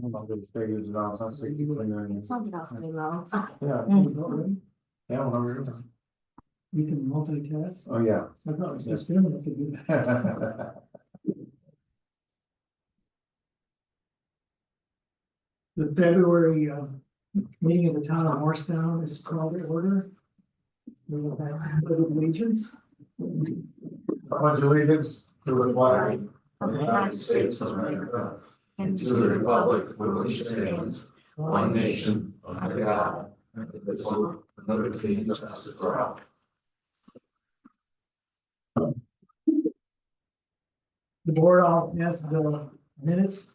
I'm gonna figure it out, I'll say, It's not very low. yeah, yeah, whatever. You can multitask. Oh, yeah. I thought it was just him that could do that. The February meeting of the town of Morristown is called to order. We will have the allegiance. Pledge allegiance to the flag Of the United States of America, and to the republic for which it stands, one nation, under God, indivisible, with liberty and justice for all. The board all has the minutes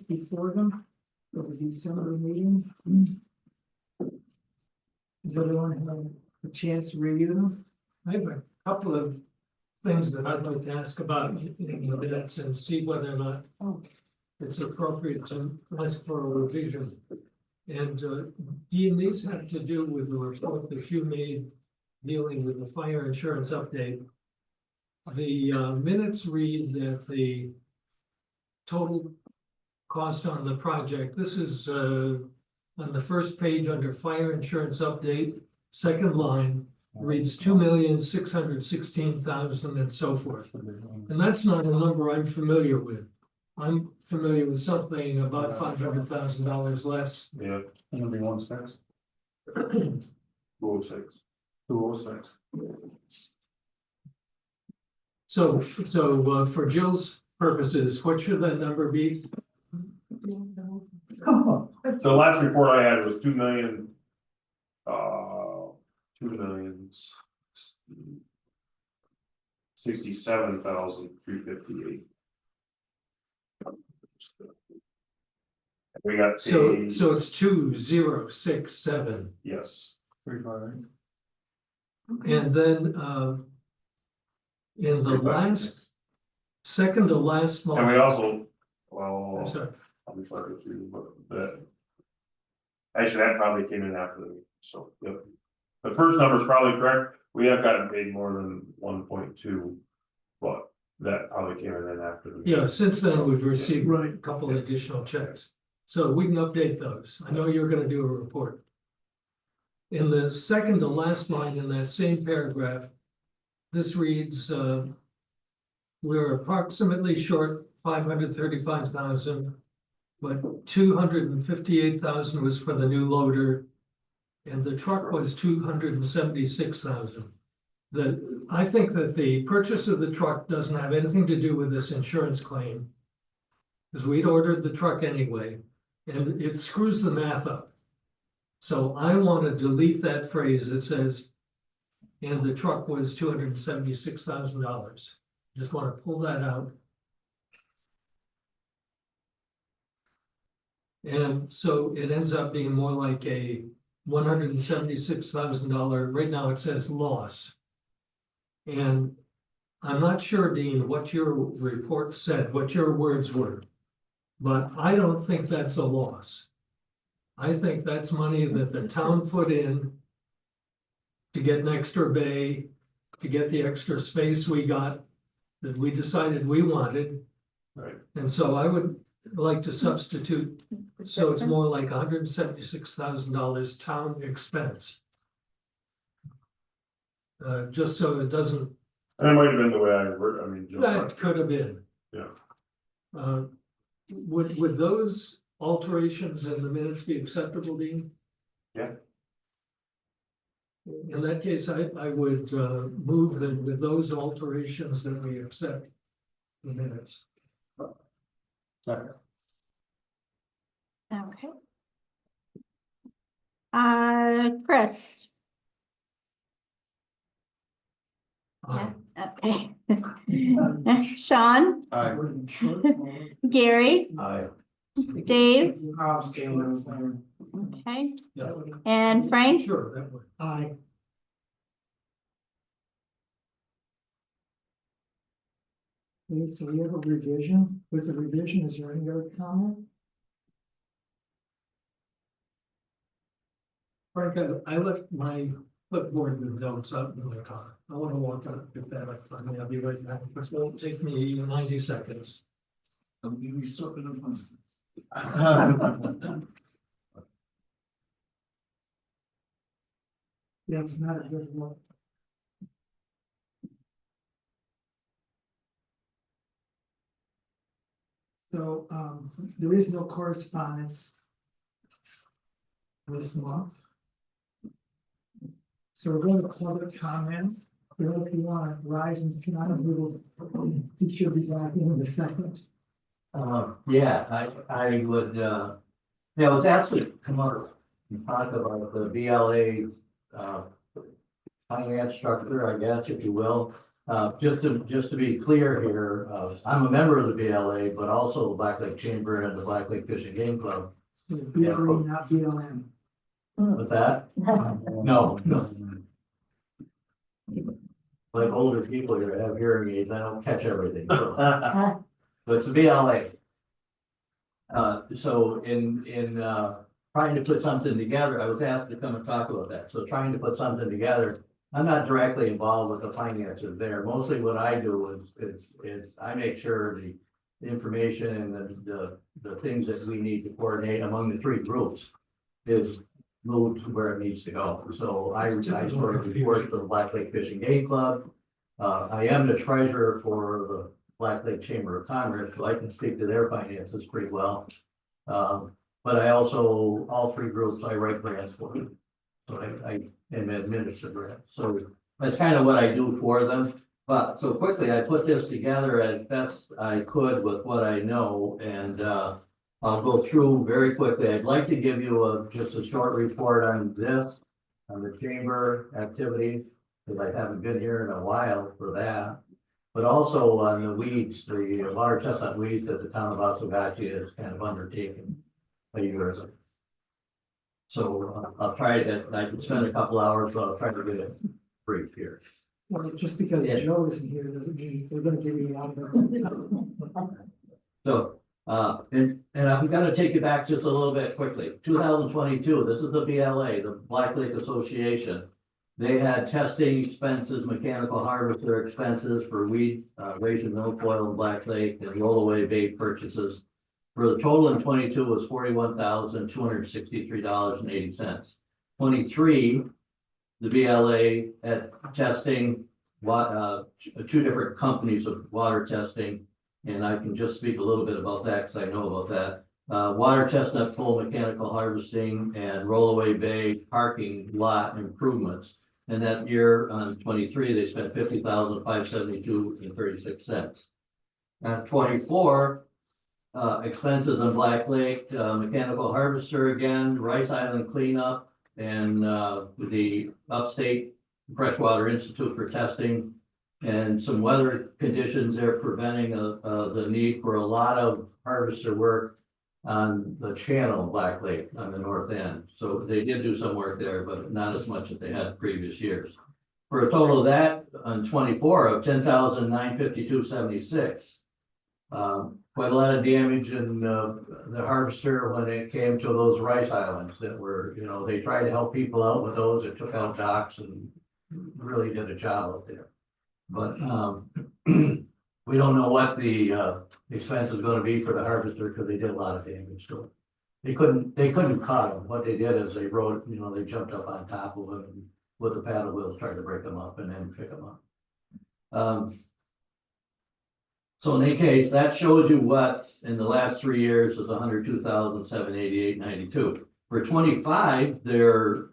before them for the December meeting. Does everyone have a chance to review them? I have a couple of things that I'd like to ask about in the minutes and see whether or not it's appropriate to ask for a revision. And Dean, these have to do with the report that you made dealing with the fire insurance update. The minutes read that the total cost on the project, this is on the first page under fire insurance update, second line, reads 2,616,000 and so forth. And that's not a number I'm familiar with. I'm familiar with something about $500,000 less. Yeah, it'll be 1/6. 206. 206. So for Jill's purposes, what should that number be? Come on. The last report I had was 2,000,000. 2,067,358. We got So paid, it's 2,067. yes, 358. And then in the last, second to last and we line, also, I'm well, sorry, I'm sorry too, but that. Actually, that probably came in after the, so, yep. The first number is probably correct, we have gotten paid more than 1.2, but that probably came in after. the- yeah, since then we've received Right. a couple of additional checks. So we can update those. I know you're gonna do a report. In the second to last line in that same paragraph, this reads, we're approximately short 535,000, but 258,000 was for the new loader, and the truck was 276,000. I think that the purchase of the truck doesn't have anything to do with this insurance claim, because we'd ordered the truck anyway, and it screws the math up. So I want to delete that phrase that says, and the truck was $276,000. Just want to pull that out. And so it ends up being more like a $176,000, right now it says loss. And I'm not sure, Dean, what your report said, what your words were. But I don't think that's a loss. I think that's money that the town put in to get an extra bay, to get the extra space we got, that we decided we wanted. Right. And so I would like to substitute, so it's more like $176,000 town expense. Just so it doesn't, And it might have been the way I wrote, I mean. Jill- that could have been. Yeah. Would those alterations in the minutes be acceptable, Dean? Yeah. In that case, I would move that with those alterations that we accept the minutes. Second. Okay. Chris, yeah, okay. Sean, Aye. Gary, Aye. Dave, Aye. okay, Yeah, and Frank? sure, that would. Okay, so we have a revision. With the revision, is there any other comment? Frank, I left my clipboard with notes out in my car. I want to walk out and get that up. I'll be right back. This won't take me 90 seconds. We still in front. Yeah, it's not a good one. So, there is no correspondence this month. So we're going to public comment. Bill, if you want to rise and comment, he should be back in a second. Yeah, I would, it's actually come up and talk about the BLA, finance structure, I guess, if you will. Just to be clear here, I'm a member of the BLA, but also the Black Lake Chamber and the Black Lake Fishing Game Club. So BLA, not BLM. With that, no. Like older people here have hearing aids, I don't catch everything. So. But it's a BLA. So in trying to put something together, I was asked to come and talk about that. So trying to put something together, I'm not directly involved with the finances there. Mostly what I do is I make sure the information and the things that we need to coordinate among the three groups is moved to where it needs to go. So I sort of report to the Black Lake Fishing Game Club. I am the treasurer for the Black Lake Chamber of Commerce, so I can speak to their finances pretty well. But I also, all three groups, I write grants for them. So I am administer grants. So that's kind of what I do for them. But so quickly, I put this together as best I could with what I know, and I'll go through very quickly. I'd like to give you just a short report on this, on the chamber activities, because I haven't been here in a while for that. But also on the weeds, the water chestnut weeds that the town of Oswegatchie is kind of undertaking a year ago. So I'll try to, I can spend a couple hours, but I'll try to get it brief here. Well, just because Yeah. Joe isn't here doesn't mean we're gonna give you a lot of. So, and I'm gonna take you back just a little bit quickly. 2022, this is the BLA, the Black Lake Association. They had testing expenses, mechanical harvester expenses for weed, raising milfoil in Black Lake, and rollaway bait purchases. For the total in 22 was $41,263.80. 23, the BLA at testing, two different companies of water testing. And I can just speak a little bit about that because I know about that. Water chestnut full mechanical harvesting and rollaway bay parking lot improvements. And that year on 23, they spent $50,572.36. At 24, expenses on Black Lake, mechanical harvester again, Rice Island cleanup, and the Upstate Freshwater Institute for testing. And some weather conditions there preventing the need for a lot of harvester work on the channel of Black Lake on the north end. So they did do some work there, but not as much as they had previous years. For a total of that on 24 of $10,952.76. Quite a lot of damage in the harvester when it came to those rice islands that were, they tried to help people out with those. It took out docks and really did a job up there. But we don't know what the expense is going to be for the harvester because they did a lot of damage to it. They couldn't cut them. What they did is they rode, they jumped up on top of them and with the paddle wheels tried to break them up and then pick them up. So in any case, that shows you what in the last 3 years is $102,788.92. For 25, their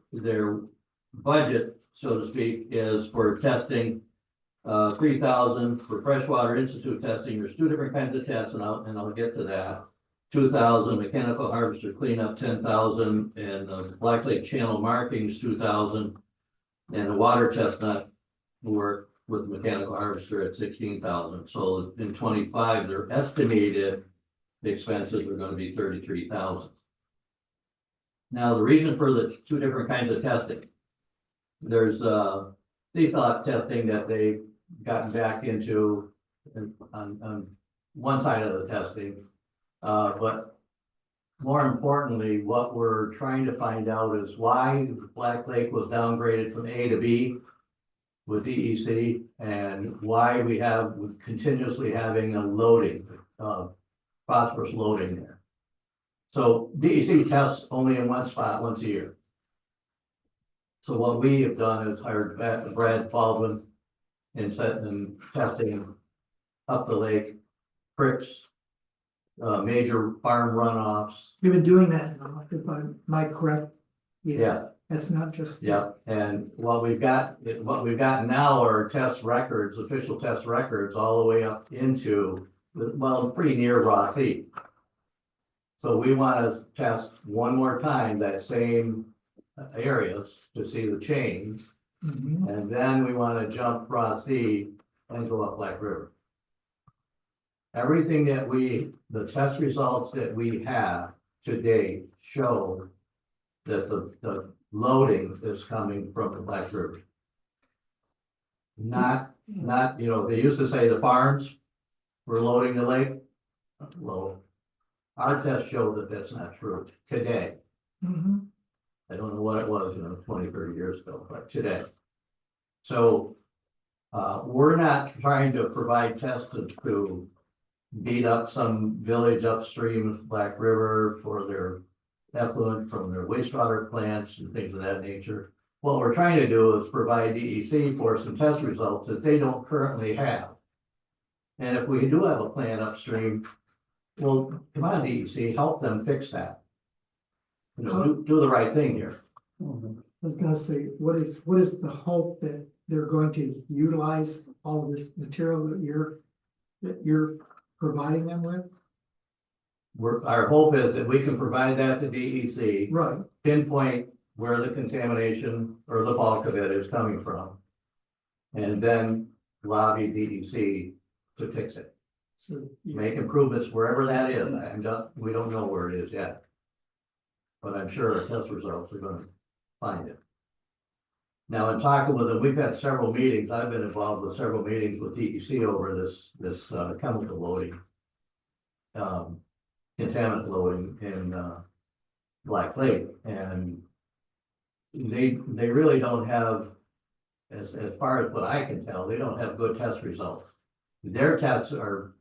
budget, so to speak, is for testing. 3,000 for Freshwater Institute testing. There's two different kinds of tests, and I'll get to that. 2,000 mechanical harvester cleanup, 10,000, and Black Lake channel markings, 2,000, and the water chestnut work with mechanical harvester at 16,000. So in 25, their estimated expenses are going to be 33,000. Now the reason for the two different kinds of testing, there's CSOC testing that they've gotten back into on one side of the testing. But more importantly, what we're trying to find out is why Black Lake was downgraded from A to B with DEC and why we have continuously having a loading, phosphorus loading there. So DEC tests only in one spot once a year. So what we have done is hired Brad Baldwin and testing up the lake, creeks, major farm runoffs. We've been doing that now, if am I correct? Yes. Yeah. That's not just. Yeah, and what we've got now are test records, official test records, all the way up into, well, pretty near Rossi. So we want to test one more time that same areas to see the change. Mhm. And then we want to jump Rossi and go up Black River. Everything that the test results that we have to date show that the loading is coming from the Black River. Not, they used to say the farms were loading the lake. Well, our tests show that that's not true today. Mhm. I don't know what it was, 20, 30 years ago, but today. So, we're not trying to provide tests to beat up some village upstream of Black River for their effluent from their wastewater plants and things of that nature. What we're trying to do is provide DEC for some test results that they don't currently have. And if we do have a plant upstream, well, come on, DEC, help them fix that. Do the right thing here. I was gonna say, what is the hope that they're going to utilize all of this material that you're providing them with? Our hope is that we can provide that to DEC, Right, pinpoint where the contamination or the bulk of it is coming from. And then lobby DEC to fix it, so. yeah. make improvements wherever that is. We don't know where it is yet. But I'm sure our test results are gonna find it. Now, in talking with them, we've had several meetings. I've been involved with several meetings with DEC over this chemical loading. Contaminant loading in Black Lake, and they really don't have, as far as what I can tell, they don't have good test results. Their tests are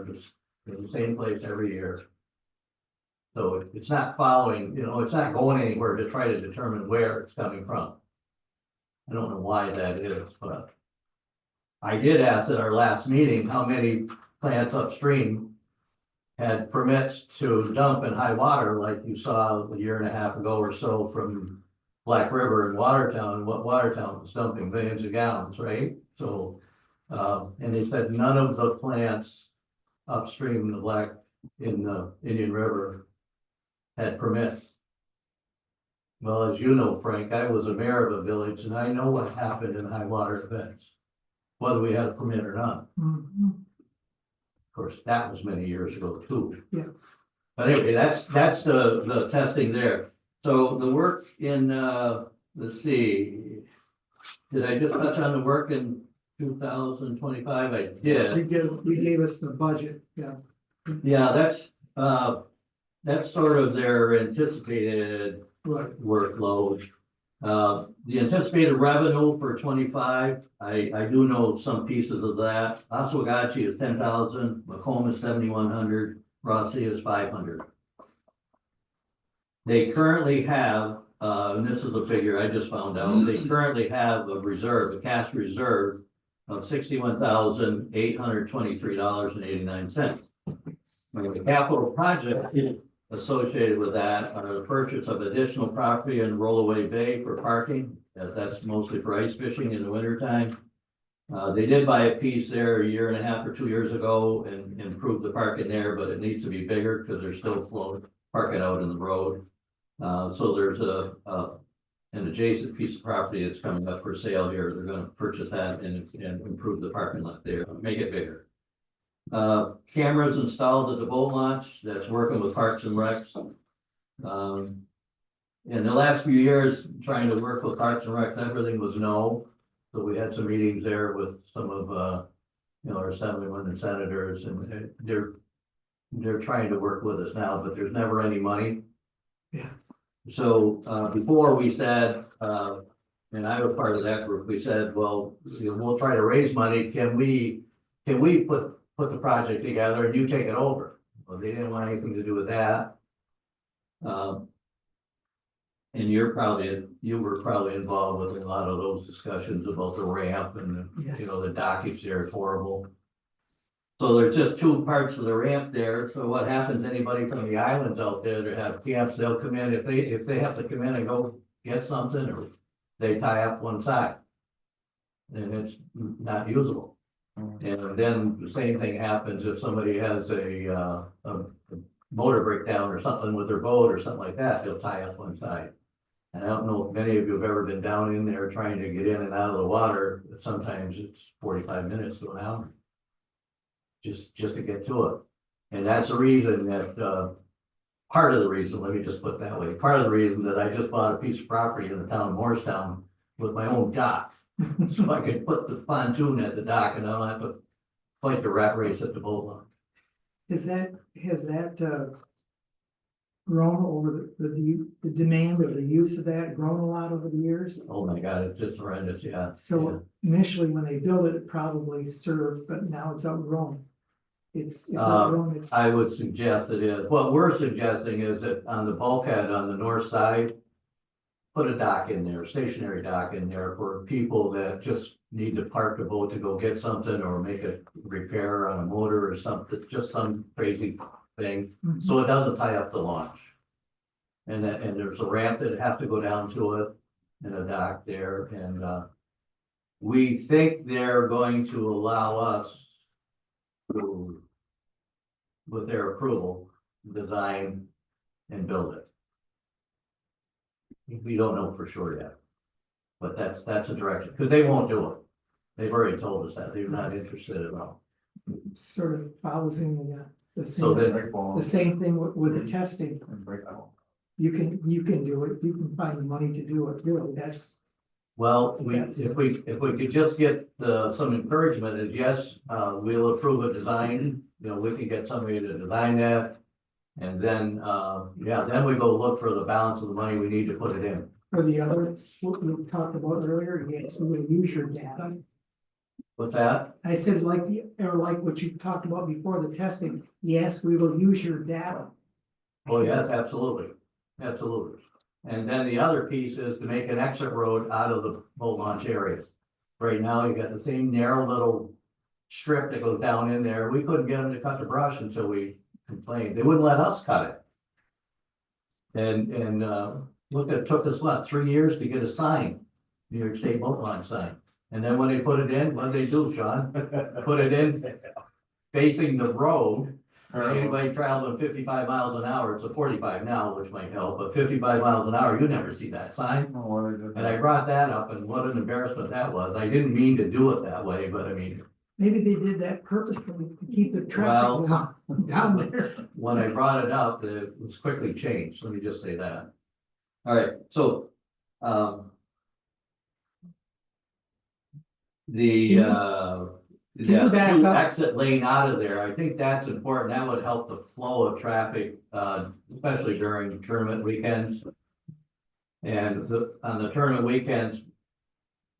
just in the same place every year. So it's not following, it's not going anywhere to try to determine where it's coming from. I don't know why that is, but I did ask at our last meeting how many plants upstream had permits to dump in high water, like you saw a year and a half ago or so from Black River and Watertown. What Watertown was dumping millions of gallons, right? So, and they said none of the plants upstream in the Indian River had permits. Well, as you know, Frank, I was a mayor of a village and I know what happened in high water events, whether we had a permit or not. Mhm. Of course, that was many years ago too. Yeah. But anyway, that's the testing there. So the work in, let's see. Did I just touch on the work in 2025? I did. You gave us the budget, yeah. Yeah, that's sort of their anticipated Right, workload. The anticipated revenue for 25, I do know some pieces of that. Oswegatchie is 10,000, Macomb is 7,100, Rossi is 500. They currently have, and this is a figure I just found out, they currently have a cash reserve of $61,823.89. The capital project associated with that are the purchase of additional property in Rollaway Bay for parking. That's mostly for ice fishing in the wintertime. They did buy a piece there a year and a half or 2 years ago and improved the parking there, but it needs to be bigger because they're still parking out in the road. So there's an adjacent piece of property that's coming up for sale here. They're going to purchase that and improve the parking lot there, make it bigger. Cameras installed at the boat launch, that's working with Parks and Recs. In the last few years, trying to work with Parks and Recs, everything was no. So we had some meetings there with some of, our assemblymen and senators, and they're trying to work with us now, but there's never any money. Yeah. So, before we said, and I was part of that group, we said, well, we'll try to raise money. Can we put the project together and you take it over? Well, they didn't want anything to do with that. And you were probably involved with a lot of those discussions about the ramp and, Yes. the dockage there is horrible. So there's just two parts of the ramp there, so what happens, anybody from the islands out there that have camps, they'll come in, if they have to come in and go get something, or they tie up one side. And it's not usable. And then the same thing happens if somebody has a motor breakdown or something with their boat or something like that, they'll tie up one side. And I don't know if many of you have ever been down in there trying to get in and out of the water, but sometimes it's 45 minutes to an hour. Just to get to it. And that's the reason that, part of the reason, let me just put it that way, part of the reason that I just bought a piece of property in the town of Morristown with my own dock. So I could put the pontoon at the dock and I don't have to fight the rat race at the boat launch. has that grown over the demand or the use of that grown a lot over the years? Oh my God, it's just horrendous, yeah. So initially, when they built it, it probably served, but now it's outgrown. It's outgrown, it's, I would suggest it is, what we're suggesting is that on the bulkhead on the north side, put a dock in there, stationary dock in there for people that just need to park the boat to go get something or make a repair on a motor or something, just some crazy thing, so it doesn't tie up the launch. And there's a ramp that have to go down to it and a dock there, and we think they're going to allow us to, with their approval, design and build it. We don't know for sure yet, but that's a direction, because they won't do it. They've already told us that, they're not interested at all. sort of follows in the So same, then, the same thing with the testing. You can do it, you can find the money to do it, really, that's, well, Yes. if we could just get some encouragement, is yes, we'll approve a design, we can get somebody to design that. And then, then we go look for the balance of the money we need to put it in. for the other, what we talked about earlier, yes, we will use your data. With that, I said, like what you talked about before the testing, yes, we will use your data. oh yes, absolutely, absolutely. And then the other piece is to make an exit road out of the boat launch area. Right now, you got the same narrow little strip that goes down in there. We couldn't get them to cut the brush until we complained. They wouldn't let us cut it. And look, it took us, 3 years to get a sign, New York State boat launch sign. And then when they put it in, what did they do, Sean? Put it in facing the road. Anybody traveling 55 miles an hour, it's a 45 now, which might help, but 55 miles an hour, you never see that sign. And I brought that up, and what an embarrassment that was. I didn't mean to do it that way, but I mean, Maybe they did that purposely to keep the Well- traffic down there. when I brought it up, it was quickly changed, let me just say that. All right, so, the you back new up? exit lane out of there, I think that's important, that would help the flow of traffic, especially during tournament weekends. And on the tournament weekends,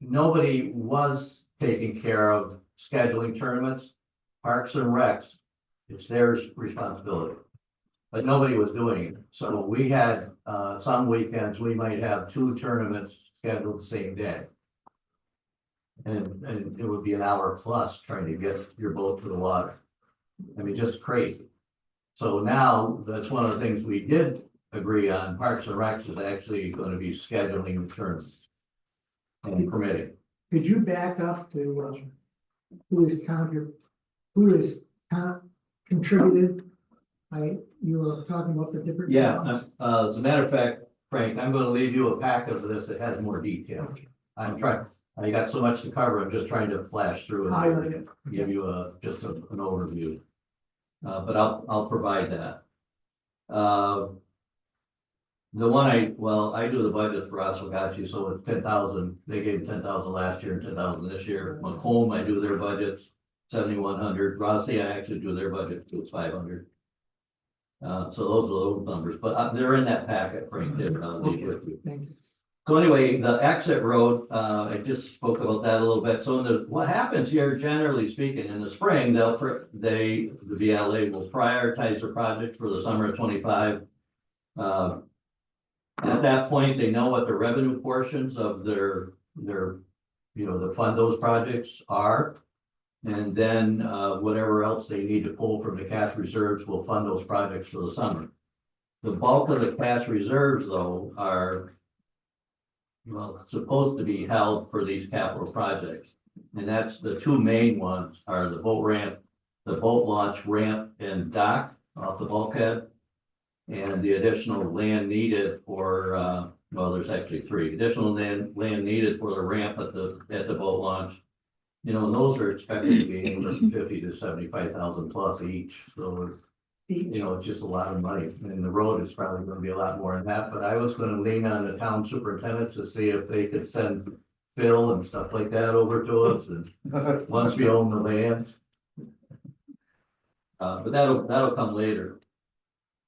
nobody was taking care of scheduling tournaments, Parks and Recs, it's their responsibility. But nobody was doing it, so we had, some weekends, we might have 2 tournaments scheduled the same day. And it would be an hour plus trying to get your boat to the water. I mean, just crazy. So now, that's one of the things we did agree on, Parks and Recs is actually gonna be scheduling the tournaments. And permitting. Could you back up to, who is contributed? You were talking about the different. Yeah, towns. as a matter of fact, Frank, I'm gonna leave you a packet of this that has more detail. I'm trying, I got so much to cover, I'm just trying to flash through Highlight and it. give you just an overview. But I'll provide that. The one I do the budget for Oswegatchie, so it's 10,000, they gave 10,000 last year and 10,000 this year. Macomb, I do their budgets, 7,100. Rossi, I actually do their budget, so it's 500. So those are those numbers, but they're in that packet right there, I'll leave with you. Thank you. So anyway, the exit road, I just spoke about that a little bit. So what happens here, generally speaking, in the spring, the VLA will prioritize the project for the summer of 25. At that point, they know what the revenue portions of their, to fund those projects are. And then, whatever else they need to pull from the cash reserves will fund those projects for the summer. The bulk of the cash reserves, though, are supposed to be held for these capital projects. And that's the two main ones are the boat ramp, the boat launch ramp and dock off the bulkhead. And the additional land needed for, there's actually three, additional land needed for the ramp at the boat launch. And those are expected to be anywhere from 50 to 75,000 plus each, so. It's just a lot of money, and the road is probably gonna be a lot more than that, but I was gonna lean on the town superintendent to see if they could send fill and stuff like that over to us, and once we own the land. But that'll come later.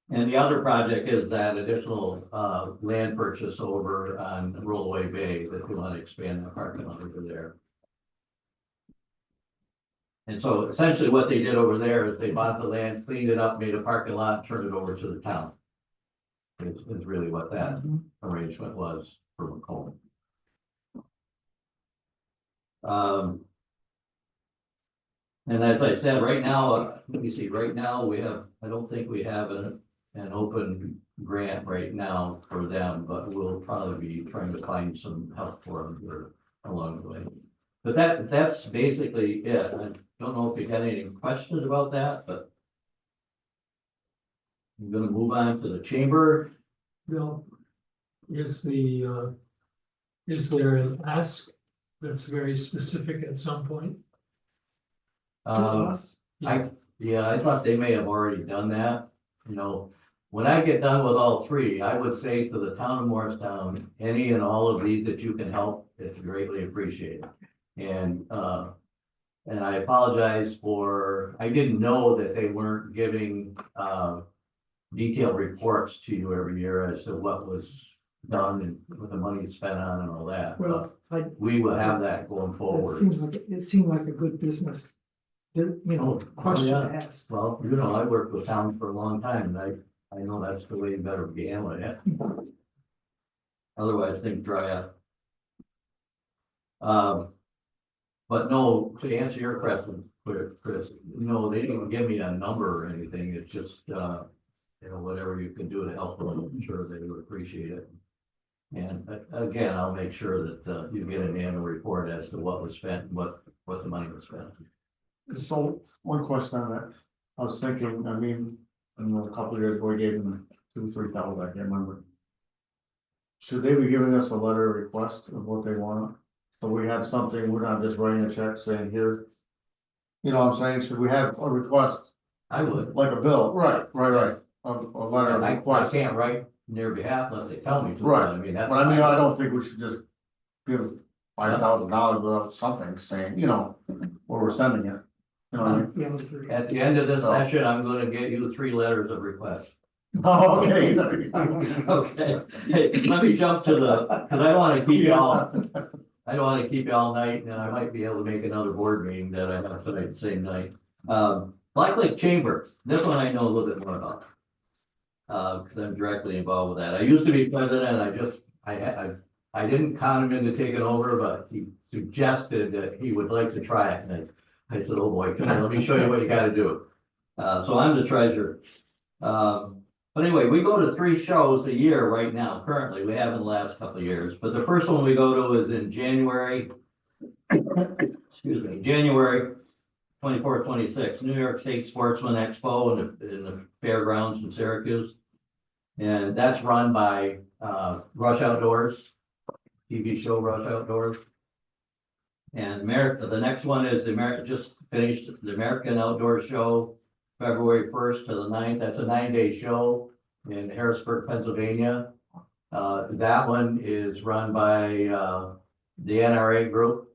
And the other project is that additional, land purchase over on Rollaway Bay, that we wanna expand the parking lot over there. And so essentially what they did over there is they bought the land, cleaned it up, made a parking lot, turned it over to the town. Is really what that arrangement was for Macomb. And as I said, right now, let me see, right now I don't think we have an open grant right now for them, but we'll probably be trying to find some help for them here along the way. But that's basically it. I don't know if you had any questions about that, but I'm gonna move on to the chamber. Bill, is there an ask that's very specific at some point? To us, I thought they may have already done that. When I get done with all three, I would say to the town of Morristown, any and all of these that you can help, it's greatly appreciated. And I apologize I didn't know that they weren't giving, detailed reports to you every year as to what was done and what the money is spent on and all that. well, We will have that going forward. it seemed like a good business. Question yeah. to ask. Well, I worked with towns for a long time, and I know that's the way you better be handling it. Otherwise, things dry up. But no, to answer your question, Chris, no, they didn't give me a number or anything. It's just, whatever you can do to help them, I'm sure they would appreciate it. And again, I'll make sure that you get an annual report as to what was spent and what the money was spent. So, one question on that, I was thinking, a couple of years ago, we gave them 2,000 to 3,000, I can't remember. Should they be giving us a letter of request of what they want? So we have something, we're not just writing a check saying here. You know what I'm saying, should we have a request, I would. like a bill, right, a letter of I request? can't write on their behalf unless they tell me to. Right. That's. But I don't think we should just give $5,000 without something saying, where we're sending it. You know what I mean? Yeah, I would agree. At the end of this session, I'm gonna get you 3 letters of request. Oh, okay. Okay, hey, let me jump to cause I don't wanna keep you all night, and I might be able to make another board meeting that I have tonight, the same night. Black Lake Chamber, this one I know a little bit more about. Cause I'm directly involved with that. I used to be president, I didn't con him into taking over, but he suggested that he would like to try it, and I said, oh boy, come on, let me show you what you gotta do. So I'm the treasurer. But anyway, we go to 3 shows a year right now, currently, we have in the last couple of years, but the first one we go to is in January. January 24th, 26th, New York State Sportsman Expo in the fairgrounds in Syracuse. And that's run by Rush Outdoors, TV show Rush Outdoors. And the next one is just finished the American Outdoor Show, February 1st to the 9th. That's a 9-day show in Harrisburg, Pennsylvania. That one is run by the NRA group,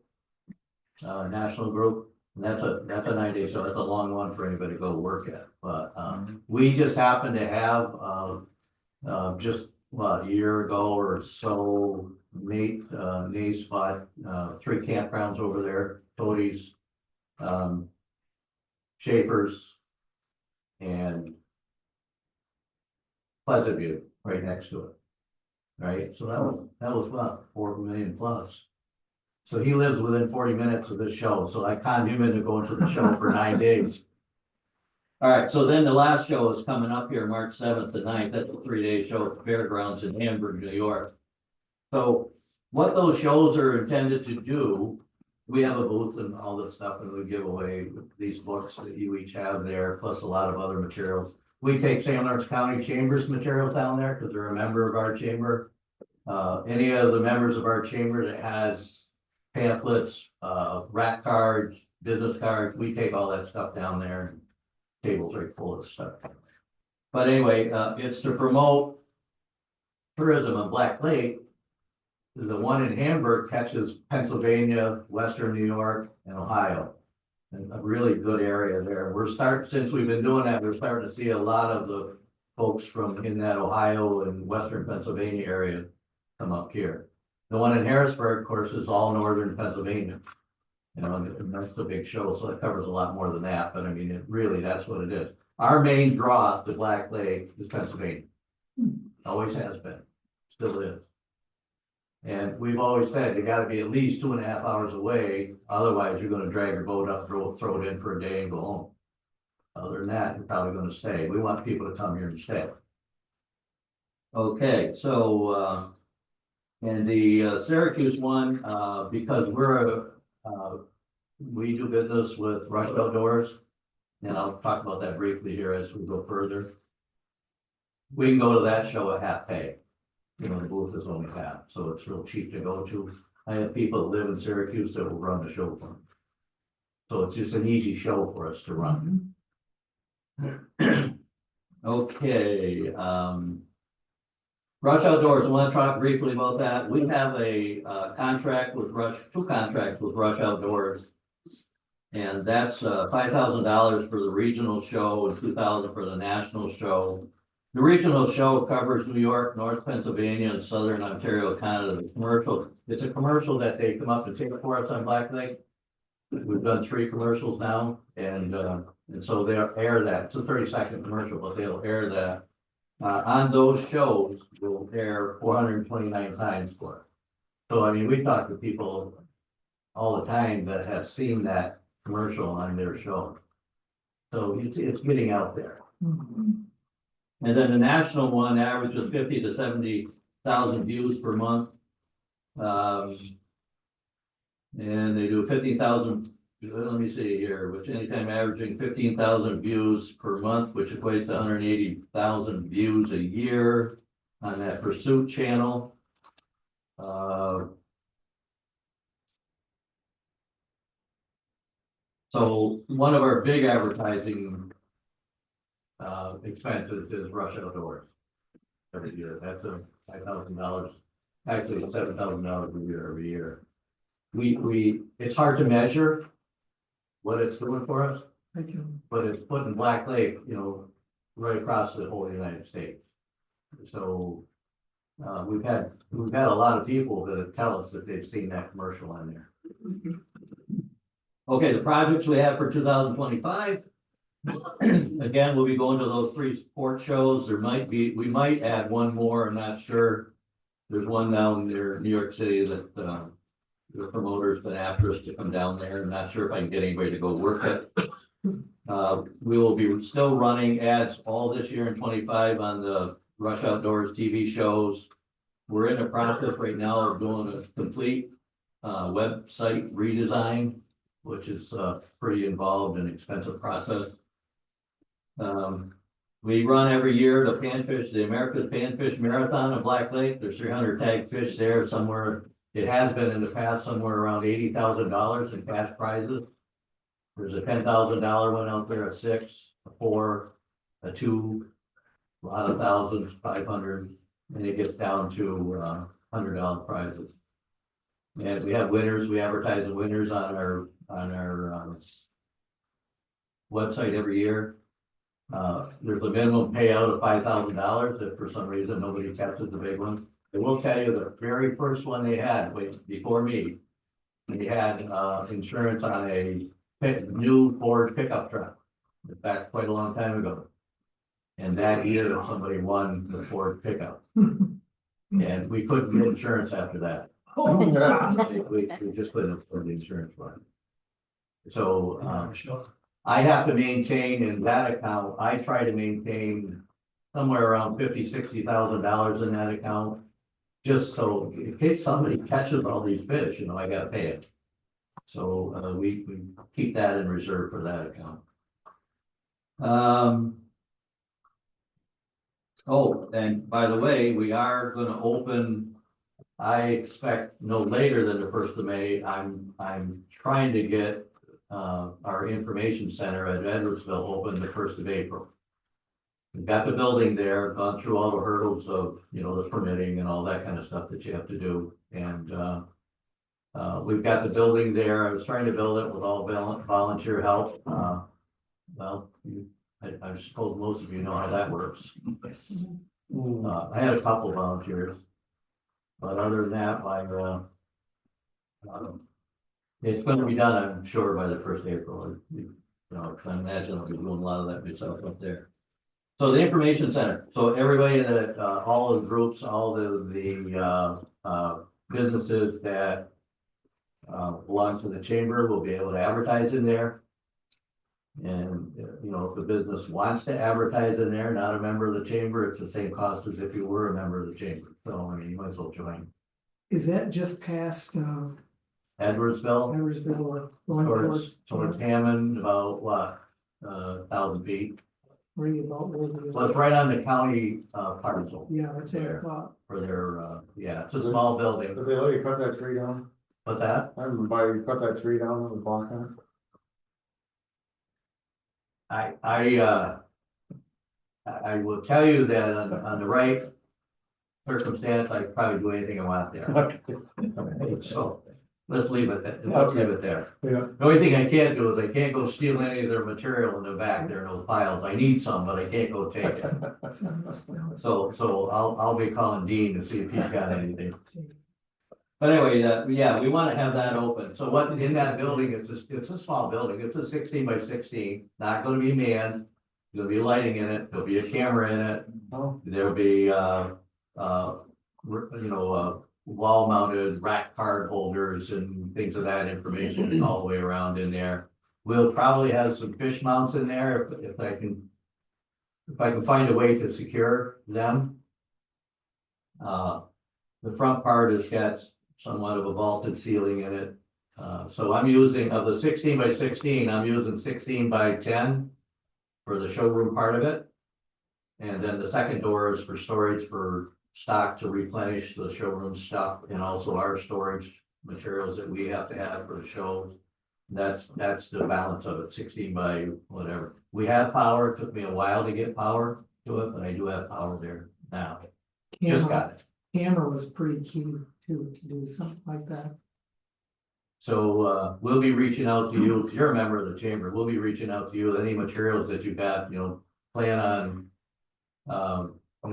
national group. And that's a 9-day show. That's a long one for anybody to go work at. But we just happen to have just a year ago or so, Nate bought 3 campgrounds over there, Toadies, Schaefer's, and Pleasant View. right next to it. Right, so that was what, 4 million plus. So he lives within 40 minutes of this show, so I conned him into going to the show for 9 days. All right, so then the last show is coming up here, March 7th to 9th. That's a 3-day show at the Fairgrounds in Hamburg, New York. So what those shows are intended to do, we have a booth and all this stuff, and we give away these books that you each have there, plus a lot of other materials. We take St. Lawrence County Chambers materials down there because they're a member of our chamber. Any of the members of our chamber that has pamphlets, rack cards, business cards, we take all that stuff down there. Tables are full of stuff. But anyway, it's to promote tourism in Black Lake. The one in Hamburg catches Pennsylvania, Western New York, and Ohio. And a really good area there. Since we've been doing that, we're starting to see a lot of the folks from in that Ohio and Western Pennsylvania area come up here. The one in Harrisburg, of course, is all northern Pennsylvania. You know, and that's the big show, so it covers a lot more than that, but I mean, it really, that's what it is. Our main draw to Black Lake is Pennsylvania. Always has been, still is. And we've always said, you gotta be at least 2.5 hours away, otherwise you're gonna drag your boat up, throw it in for a day and go home. Other than that, you're probably gonna stay. We want people to come here and stay. Okay, so, and the Syracuse one, because we do business with Rush Outdoors, and I'll talk about that briefly here as we go further. We can go to that show at half pay. You know, the booth is only half, so it's real cheap to go to. I have people that live in Syracuse that will run the show for me. So it's just an easy show for us to run. Okay, Rush Outdoors, I want to talk briefly about that. We have a contract with two contracts with Rush Outdoors. And that's $5,000 for the regional show and $2,000 for the national show. The regional show covers New York, North Pennsylvania, and Southern Ontario, Canada. The commercial, it's a commercial that they come up and take for us on Black Lake. We've done 3 commercials now, and so they'll air that. It's a 30-second commercial, but they'll air that. On those shows, we'll air 429 times for it. So, I mean, we talk to people all the time that have seen that commercial on their show. So it's getting out there. And then the national one averages 50 to 70,000 views per month. And they do 15,000, let me see here, which anytime averaging 15,000 views per month, which equates to 180,000 views a year on that Pursuit channel. So one of our big advertising expenses is Rush Outdoors every year. That's a $5,000, actually $7,000 a year every year. It's hard to measure what it's doing for us, but it's putting Black Lake, you know, right across the whole United States. So we've had a lot of people that tell us that they've seen that commercial on there. Okay, the projects we have for 2025. Again, we'll be going to those 3 sport shows. We might add one more, I'm not sure. There's one down near New York City that the promoter's been after us to come down there. I'm not sure if I can get anybody to go work it. We will be still running ads all this year in 25 on the Rush Outdoors TV shows. We're in the process right now of doing a complete website redesign, which is pretty involved and expensive process. We run every year the America's Panfish Marathon in Black Lake. There's 300 tagged fish there somewhere. It has been in the past somewhere around $80,000 in cash prizes. There's a $10,000 one out there at 6, a 4, a 2, a lot of thousands, 500, and it gets down to $100 prizes. And we have winners. We advertise the winners on our website every year. There's a minimum payout of $5,000 if for some reason nobody catches the big one. I will tell you the very first one they had, before me, they had insurance on a new Ford pickup truck. Back quite a long time ago. And that year, somebody won the Ford pickup. And we couldn't get insurance after that. We just couldn't afford the insurance for it. So, I have to maintain in that account, I try to maintain somewhere around $50,000-$60,000 in that account. Just so in case somebody catches all these fish, you know, I gotta pay it. So, we keep that in reserve for that account. Oh, and by the way, we are gonna open, I expect no later than the 1st of May, I'm trying to get our information center at Edwardsville open the 1st of April. We've got the building there, gone through all the hurdles of, you know, the permitting and all that kind of stuff that you have to do, and we've got the building there. I was trying to build it with all volunteer help. Well, I suppose most of you know how that works. I had a couple volunteers, but other than that, it's going to be done, I'm sure, by the 1st of April. You know, 'cause I imagine I'll be doing a lot of that myself up there. So the information center, so everybody that, all the groups, all the businesses that belong to the chamber will be able to advertise in there. And, you know, if the business wants to advertise in there, not a member of the chamber, it's the same cost as if you were a member of the chamber. So, I mean, you might as well join. Is that just past, Edwardsville, Edwardsville or going towards? towards Hammond, about what, 1,000 feet. Where you about, where you? Well, it's right on the county, parcel Yeah, that's what I thought. for their, yeah, it's a small building. Did they let you cut that tree down? What's that? I remember by you cut that tree down with a block on it. I will tell you that on the right circumstance, I'd probably do anything I want there. So, let's leave it there. Yeah. The only thing I can't do is I can't go steal any of their material in the back there in those piles. I need some, but I can't go take it. So I'll be calling Dean to see if he's got anything. But anyway, yeah, we want to have that open. So what in that building, it's a small building. It's a 16 by 16, not going to be manned. There'll be lighting in it. There'll be a camera in it. Oh. There'll be, wall mounted rack card holders and things of that information all the way around in there. We'll probably have some fish mounts in there if I can find a way to secure them. The front part has got somewhat of a vaulted ceiling in it. So I'm using, of the 16 by 16, I'm using 16 by 10 for the showroom part of it. And then the second door is for storage for stock to replenish the showroom stuff and also our storage materials that we have to have for the shows. That's the balance of it, 16 by whatever. We have power. It took me a while to get power to it, but I do have power there now. Just got it. Camera was pretty key to do something like that. So we'll be reaching out to you, because you're a member of the chamber. We'll be reaching out to you with any materials that you've got, you know, plan on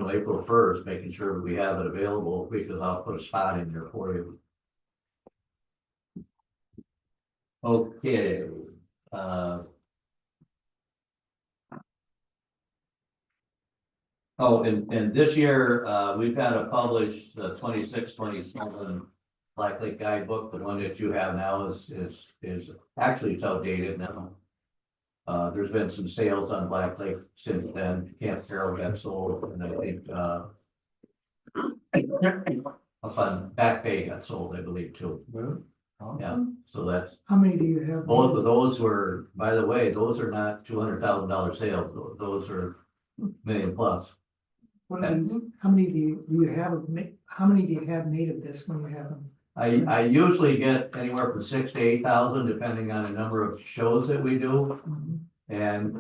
April 1st, making sure that we have it available, because I'll put a spot in there for you. Okay. And this year, we've got to publish the 26-27 Black Lake Guidebook. The one that you have now is actually, it's outdated now. There's been some sales on Black Lake since then. Camp Carroll got sold, and I think up on Back Bay got sold, I believe, too. Yeah, so that's, How many do you have? both of those were, by the way, those are not $200,000 sales. Those are $1 million plus. How many do you have? How many do you have made of this when you have them? I usually get anywhere from 6,000 to 8,000, depending on the number of shows that we do. And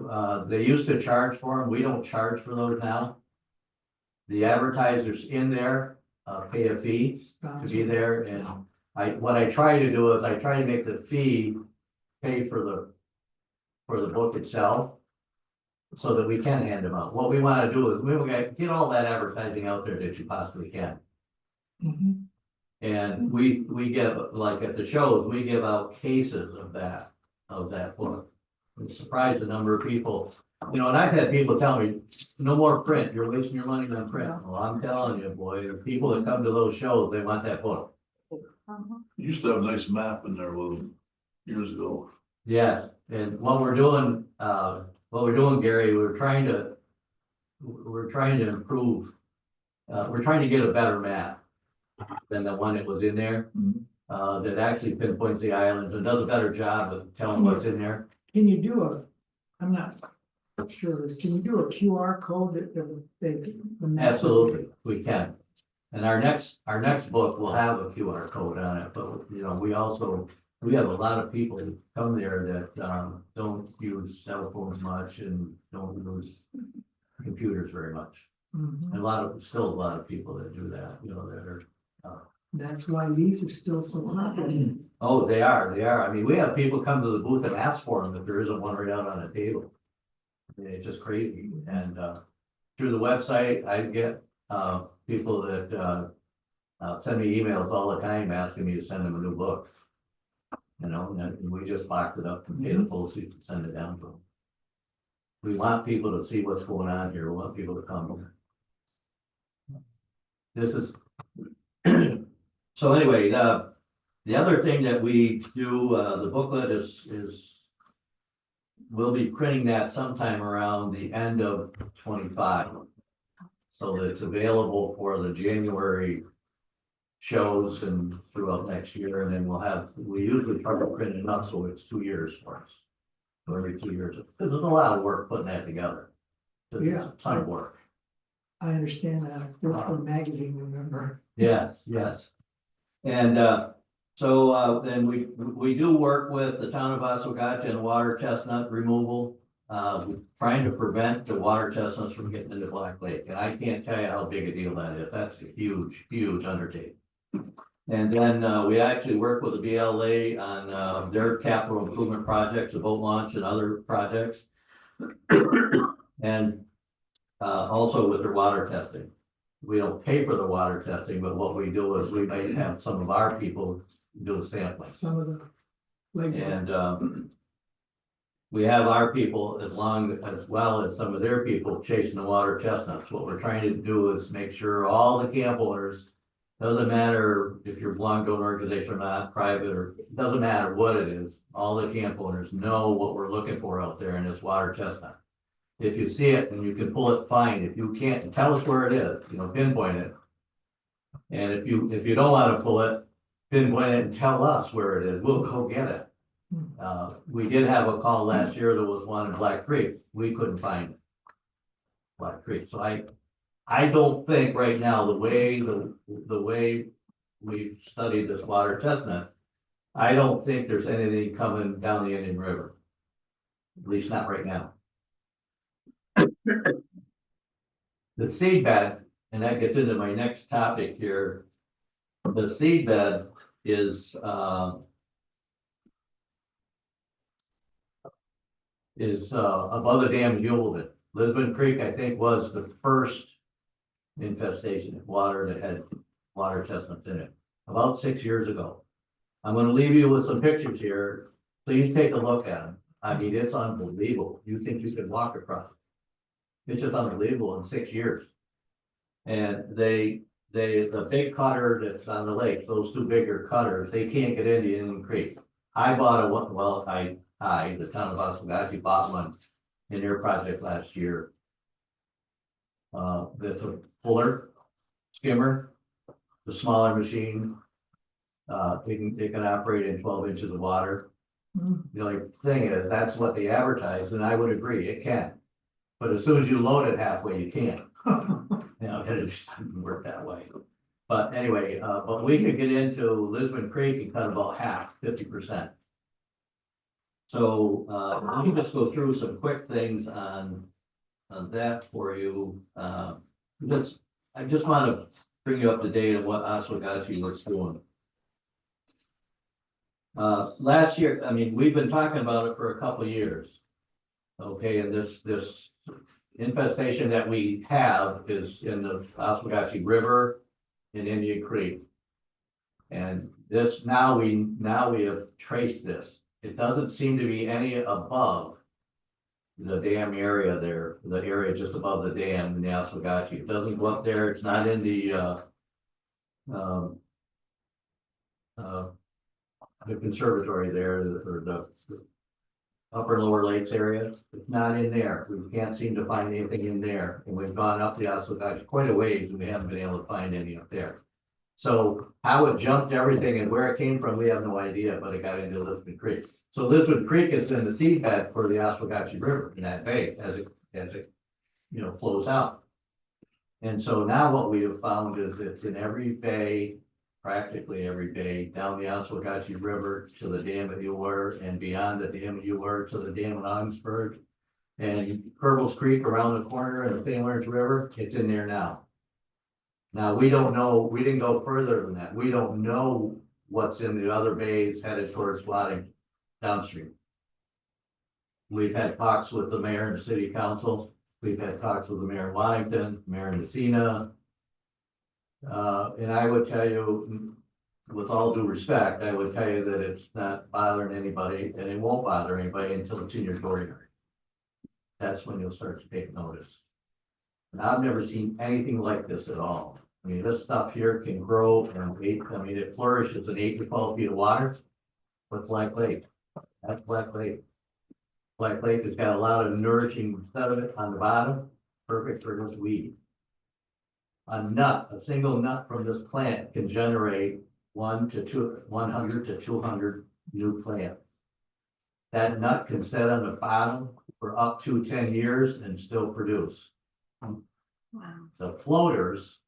they used to charge for them. We don't charge for those now. The advertisers in there pay a fee to be there, and what I try to do is I try to make the fee pay for the book itself, so that we can hand them out. What we want to do is we want to get all that advertising out there that you possibly can. And we give, like at the shows, we give out cases of that book. I'm surprised the number of people, You know, and I've had people tell me, no more print, you're wasting your money on print. Well, I'm telling you, boy, the people that come to those shows, they want that book. You used to have a nice map in there, Lou, years ago. Yes, and what we're doing, Gary, we're trying to improve. We're trying to get a better map than the one that was in there. Mhm. That actually pinpoints the islands and does a better job of telling what's in there. Can you do I'm not sure, can you do a QR code the map- Absolutely, we can. And our next book will have a QR code on it, but you know, we have a lot of people that come there that don't use cell phones much and don't use computers very much. Mhm. And still a lot of people that do that, you know, that are, That's why these are still so hot. oh, they are. I mean, we have people come to the booth and ask for them if there isn't one right out on the table. I mean, it's just crazy. And through the website, I get people that send me emails all the time asking me to send them a new book. You know, and we just box it up and pay the postage and send it down to them. We want people to see what's going on here. We want people to come. This is. So anyway, the other thing that we do, the booklet is. We'll be printing that sometime around the end of 25. So that it's available for the January shows and throughout next year, and then we usually try to print it up, so it's 2 years for us. So every 2 years, because there's a lot of work putting that together. It's Yeah. a ton of work. I understand that, I worked for a magazine, remember? Yes. And so then we do work with the town of Oswegatchie and water chestnut removal. Trying to prevent the water chestnuts from getting into Black Lake, and I can't tell you how big a deal that is. That's a huge undertaking. And then we actually work with the BLA on their capital improvement projects, the boat launch and other projects. And also with their water testing. We don't pay for the water testing, but what we do is we might have some of our people do the sampling. Some of the. Like. And we have our people as well as some of their people chasing the water chestnuts. What we're trying to do is make sure all the camp owners, doesn't matter if you're belong to an organization or not, private, or doesn't matter what it is, all the camp owners know what we're looking for out there in this water chestnut. If you see it and you can pull it, fine. If you can't, tell us where it is, you know, pinpoint it. And if you don't want to pull it, pinpoint it and tell us where it is, we'll go get it. We did have a call last year, there was one in Black Creek, we couldn't find it. Black Creek, so I don't think right now, the way we've studied this water chestnut, I don't think there's anything coming down the Indian River. At least not right now. The seed bed, and that gets into my next topic here. The seed bed is above the dam in Hewlett. Lisbon Creek, I think, was the first infestation of water that had water chestnuts in it, about 6 years ago. I'm gonna leave you with some pictures here. Please take a look at them. I mean, it's unbelievable. You think you could walk across it. It's just unbelievable in 6 years. And the big cutter that's on the lake, those two bigger cutters, they can't get into Indian Creek. I bought the town of Oswegatchie bought one in their project last year. That's a puller, skimmer, the smaller machine. It can operate in 12 inches of water. The only thing is, that's what they advertise, and I would agree, it can. But as soon as you load it halfway, you can't. You know, it just doesn't work that way. But anyway, but we could get into Lisbon Creek and cut about half, 50%. So let me just go through some quick things on that for you. I just want to bring you up to date on what Oswegatchie was doing. Last year, I mean, we've been talking about it for a couple of years. Okay, and this infestation that we have is in the Oswegatchie River in Indian Creek. And this now we have traced this. It doesn't seem to be any above the dam area there, the area just above the dam in the Oswegatchie. It doesn't go up there, it's not in um, the conservatory there, or the upper and lower lakes area. It's not in there. We can't seem to find anything in there. And we've gone up the Oswegatchie quite a ways and we haven't been able to find any up there. So how it jumped everything and where it came from, we have no idea, but it got into Lisbon Creek. So Lisbon Creek has been the seedbed for the Oswegatchie River in that bay as it flows out. And so now what we have found is it's in every bay, practically every bay, down the Oswegatchie River to the dam at Ewer and beyond the dam at Ewer to the dam at Augsburg. And Kerbals Creek around the corner and the St. Lawrence River, it's in there now. Now, we don't know, we didn't go further than that. We don't know what's in the other bays headed towards Wadding downstream. We've had talks with the mayor and the city council. We've had talks with the mayor of Waddington, Mayor Messina. And I would tell you, with all due respect, I would tell you that it's not bothering anybody and it won't bother anybody until it's in your dooryard. That's when you'll start to take notice. And I've never seen anything like this at all. I mean, this stuff here can grow and it flourishes in 8 to 12 feet of water with Black Lake. That's Black Lake. Black Lake has got a lot of nourishing sediment on the bottom, perfect for this weed. A single nut from this plant can generate 100 to 200 new plants. That nut can sit on the bottom for up to 10 years and still produce. Wow. The floaters,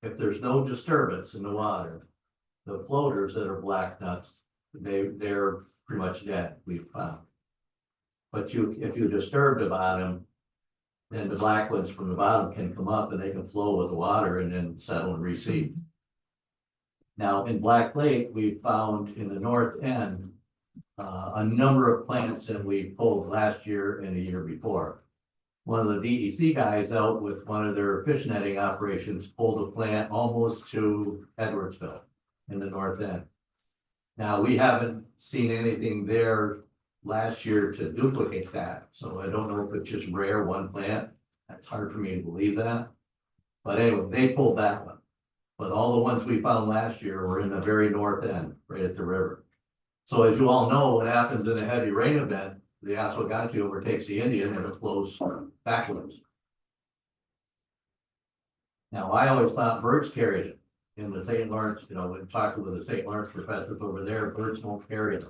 if there's no disturbance in the water, the floaters that are black nuts, they're pretty much dead, we've found. But if you disturb the bottom, then the black ones from the bottom can come up and they can flow with the water and then settle and reseed. Now in Black Lake, we found in the north end a number of plants that we pulled last year and the year before. One of the DEC guys out with one of their fish netting operations pulled a plant almost to Edwardsville in the north end. Now, we haven't seen anything there last year to duplicate that, so I don't know if it's just rare one plant. That's hard for me to believe that. But anyway, they pulled that one. But all the ones we found last year were in the very north end, right at the river. So as you all know, what happens in a heavy rain event, the Oswegatchie overtakes the Indian and it flows backwards. Now, I always thought birds carried it in the St. Lawrence, when talking with the St. Lawrence professors over there, birds won't carry it.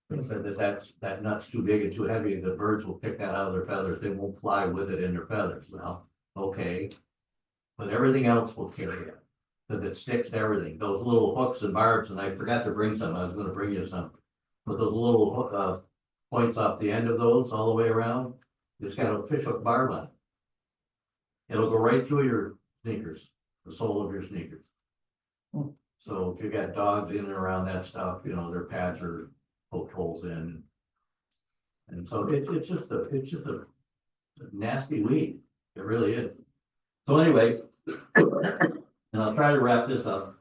They said that nut's too big and too heavy, the birds will pick that out of their feathers, they won't fly with it in their feathers. Well, okay, but everything else will carry it, because it sticks to everything. Those little hooks and barbs, and I forgot to bring some, I was gonna bring you some, but those little hook, points off the end of those all the way around, it's got a fish hook barb on it. It'll go right through your sneakers, the sole of your sneakers. So if you got dogs in and around that stuff, their pads are poked holes in. And so it's just a nasty weed. It really is. So anyways, and I'll try to wrap this up.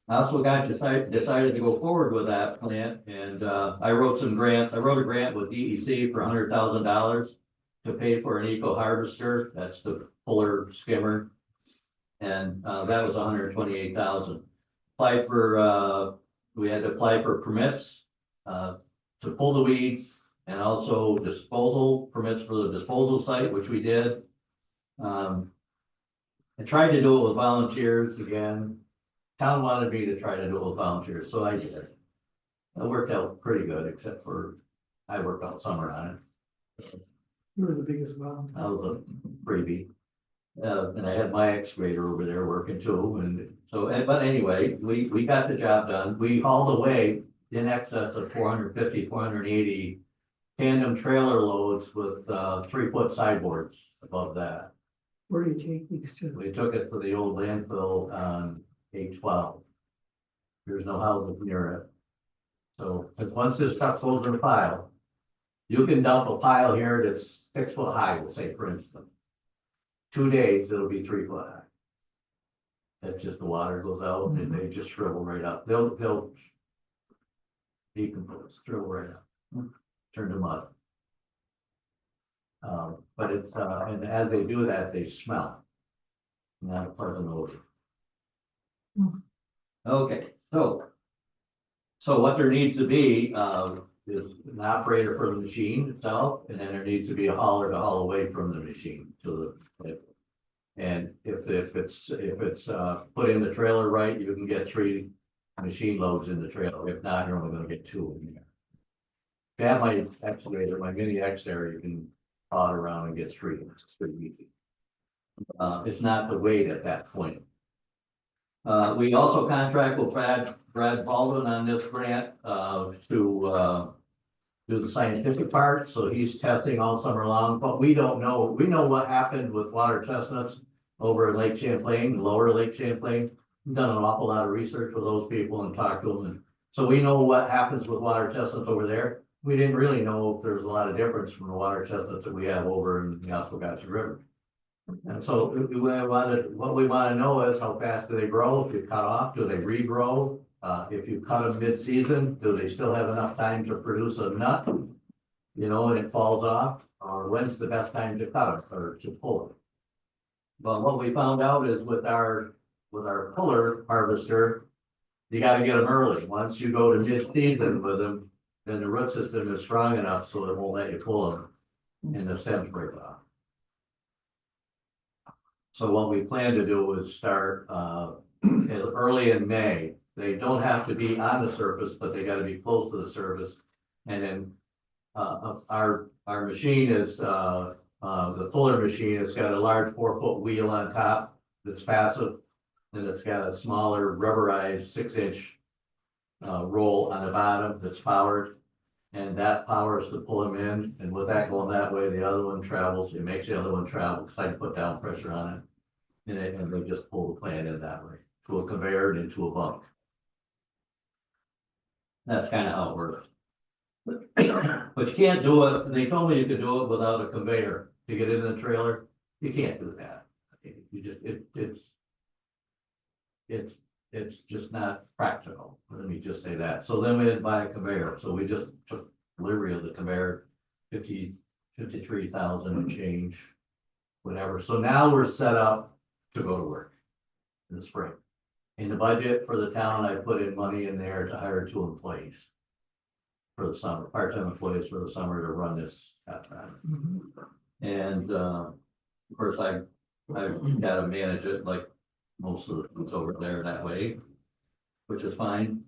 I also decided to go forward with that plant, and I wrote some grants. I wrote a grant with DEC for $100,000 to pay for an eco harvester. That's the puller skimmer, and that was $128,000. Applied for we had to apply for permits to pull the weeds, and also disposal permits for the disposal site, which we did. I tried to do it with volunteers again. Town wanted me to try to do it with volunteers, so I did. It worked out pretty good, except for I worked out summer on it. You were the biggest volunteer. I was a freebie. And I had my excavator over there working too, and so, but anyway, we got the job done. We hauled away in excess of 450, 480 tandem trailer loads with 3-foot sideboards above that. Where do you take these to? We took it to the old landfill on 812. There's no houses near it. So, because once this stuff goes in a pile, you can dump a pile here that's 6 foot high, we'll say, for instance. 2 days, it'll be 3 foot high. That's just the water goes out and they just shrivel right up. They'll decompose, shrivel right up, turn to mud. but it's, and as they do that, they smell. Not a pleasant odor. Okay, so. So what there needs to be, is an operator for the machine itself, and then there needs to be a hauler to haul away from the machine to the. And if it's put in the trailer right, you can get 3 machine loads in the trailer. If not, you're only gonna get 2 in there. If you have my excavator, my mini X there, you can haul it around and get 3. It's pretty easy. It's not the weight at that point. We also contract with Brad Baldwin on this grant, to do the scientific part, so he's testing all summer long, but we don't know, we know what happened with water chestnuts over in Lake Champlain, lower Lake Champlain. We've done an awful lot of research with those people and talked to them, and so we know what happens with water chestnuts over there. We didn't really know if there's a lot of difference from the water chestnuts that we have over in the Oswegatchie River. And so what we wanna know is how fast do they grow? If you cut off, do they regrow? If you cut them mid-season, do they still have enough time to produce a nut? You know, and it falls off, or when's the best time to cut it or to pull it? But what we found out is with our puller harvester, you gotta get them early. Once you go to mid-season with them, then the root system is strong enough so it won't let you pull them and the stems break off. So what we plan to do is start early in May. They don't have to be on the surface, but they gotta be close to the surface. And then our machine is the puller machine. It's got a large 4-foot wheel on top that's passive. Then it's got a smaller rubberized 6-inch roll on the bottom that's powered. And that powers to pull them in, and with that going that way, the other one travels, it makes the other one travel, because I put down pressure on it. And they just pull the plant in that way, to a conveyor and into a bunk. That's kind of how it works. But you can't do it, they told me you could do it without a conveyor to get in the trailer. You can't do that. You just, it's just not practical. Let me just say that. So then we had to buy a conveyor. So we just took delivery of the conveyor, 53,000 and change, whatever. So now we're set up to go to work in the spring. In the budget for the town, I put in money in there to hire 2 employees for the summer, part-time employees for the summer to run this time. And of course, I've got to manage it like most of the things over there that way, which is fine.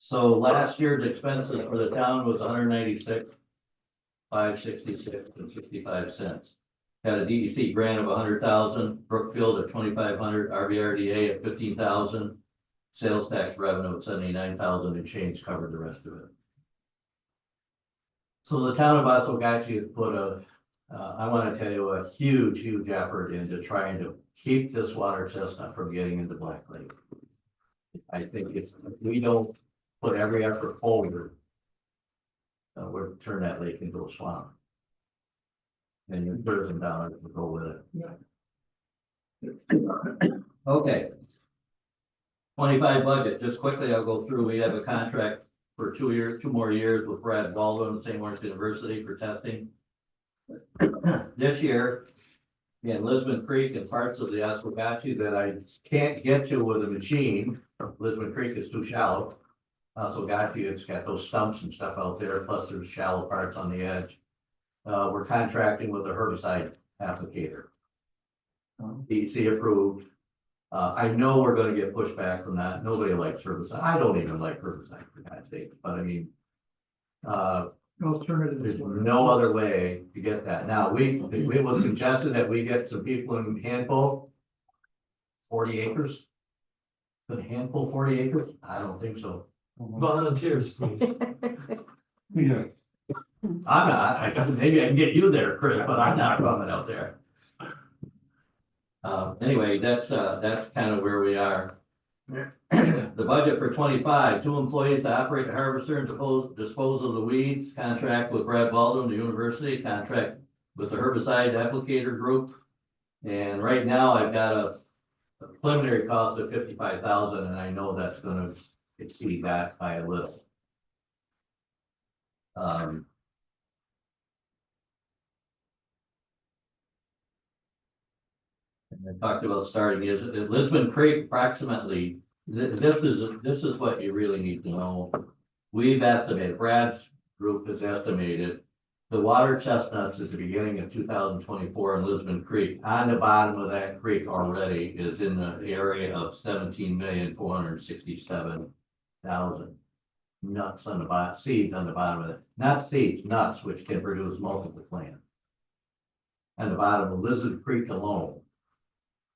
So last year's expenses for the town was 196,566.65. Had a DEC grant of 100,000, Brookfield at 2,500, RBRDA at 15,000, sales tax revenue at 79,000 and change covered the rest of it. So the town of Oswegatchie has put I want to tell you, a huge effort into trying to keep this water chestnut from getting into Black Lake. I think if we don't put every effort forward, we'll turn that lake into a swamp. And your tourism dollars will go with it. Okay. 25 budget, just quickly, I'll go through. We have a contract for 2 more years with Brad Baldwin at St. Lawrence University for testing. This year, again, Lisbon Creek and parts of the Oswegatchie that I can't get to with a machine. Lisbon Creek is too shallow. Oswegatchie, it's got those stumps and stuff out there, plus there's shallow parts on the edge. We're contracting with a herbicide applicator. DEC approved. I know we're gonna get pushback from that. Nobody likes herbicide. I don't even like herbicide for God's sake, but I mean, Alternatives. there's no other way to get that. Now, it was suggested that we get some people in handful. 40 acres. Could a handful 40 acres? I don't think so. Volunteers, please. Yeah. I'm not, maybe I can get you there, Chris, but I'm not coming out there. Anyway, that's kind of where we are. The budget for 25, 2 employees to operate the harvester and dispose of the weeds, contract with Brad Baldwin, the university, contract with the herbicide applicator group. And right now I've got a preliminary cost of 55,000, and I know that's gonna exceed that by a little. Um. And I talked about starting is Lisbon Creek approximately, this is what you really need to know. We've estimated, Brad's group has estimated. The water chestnuts at the beginning of 2024 in Lisbon Creek, on the bottom of that creek already is in the area of 17,467,000. Nuts on the bottom, seeds on the bottom of it, not seeds, nuts, which can produce multiple plants. On the bottom of Lisbon Creek alone.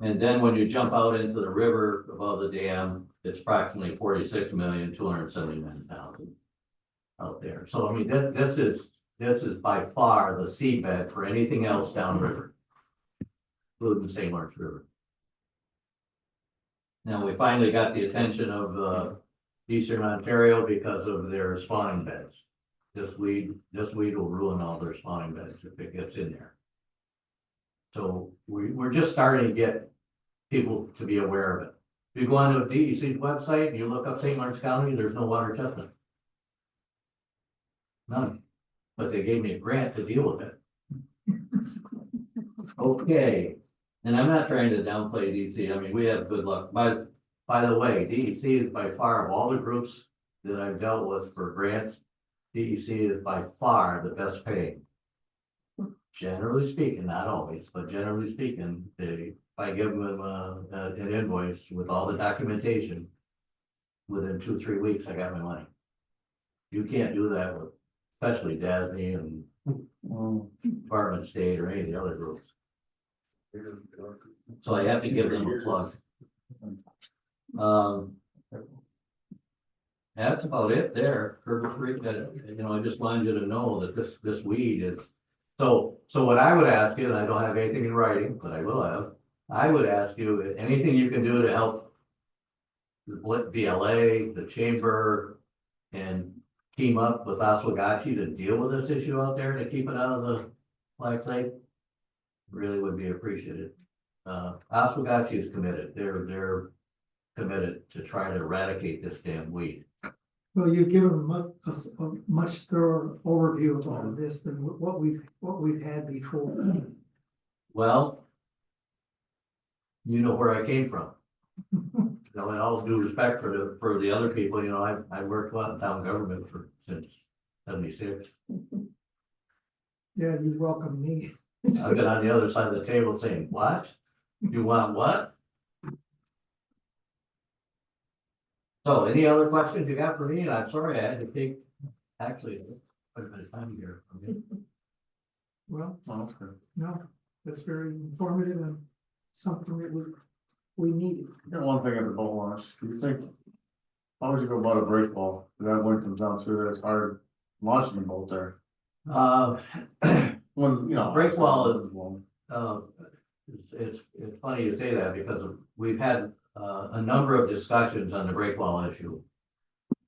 And then when you jump out into the river above the dam, it's approximately 46,279,000 out there. So I mean, this is by far the seabed for anything else downriver, including the St. Lawrence River. Now, we finally got the attention of Eastern Ontario because of their spawning beds. This weed will ruin all their spawning beds if it gets in there. So we're just starting to get people to be aware of it. If you go onto a DEC's website and you look up St. Lawrence County, there's no water chestnut. None. But they gave me a grant to deal with it. Okay, and I'm not trying to downplay DEC. I mean, we have good luck. By the way, DEC is by far of all the groups that I've dealt with for grants, DEC is by far the best paid. Generally speaking, not always, but generally speaking, if I give them an invoice with all the documentation, within 2-3 weeks, I got my money. You can't do that with, especially DASNY and Department of State or any of the other groups. So I have to give them a plus. That's about it there. I just wanted you to know that this weed is. So what I would ask you, and I don't have anything in writing, but I will have, I would ask you, anything you can do to help the BLA, the chamber, and team up with Oswegatchie to deal with this issue out there to keep it out of the Black Lake, really would be appreciated. Oswegatchie is committed. They're committed to try to eradicate this damn weed. Well, you've given a much thorough overview of all of this than what we've had before. Well, you know where I came from. In all due respect for the other people, I worked in town government since '76. Yeah, you welcome me. I've been on the other side of the table saying, what? You want what? So any other questions you got for me? And I'm sorry, I had to take actually quite a bit of time here. Well, that's good. no, that's very informative and something that we needed. Got one thing at the boat launch. Do you think, how would you go about a break ball? That wind comes down through there, it's hard launching the boat there. When, break ball, it's funny you say that because we've had a number of discussions on the break wall issue.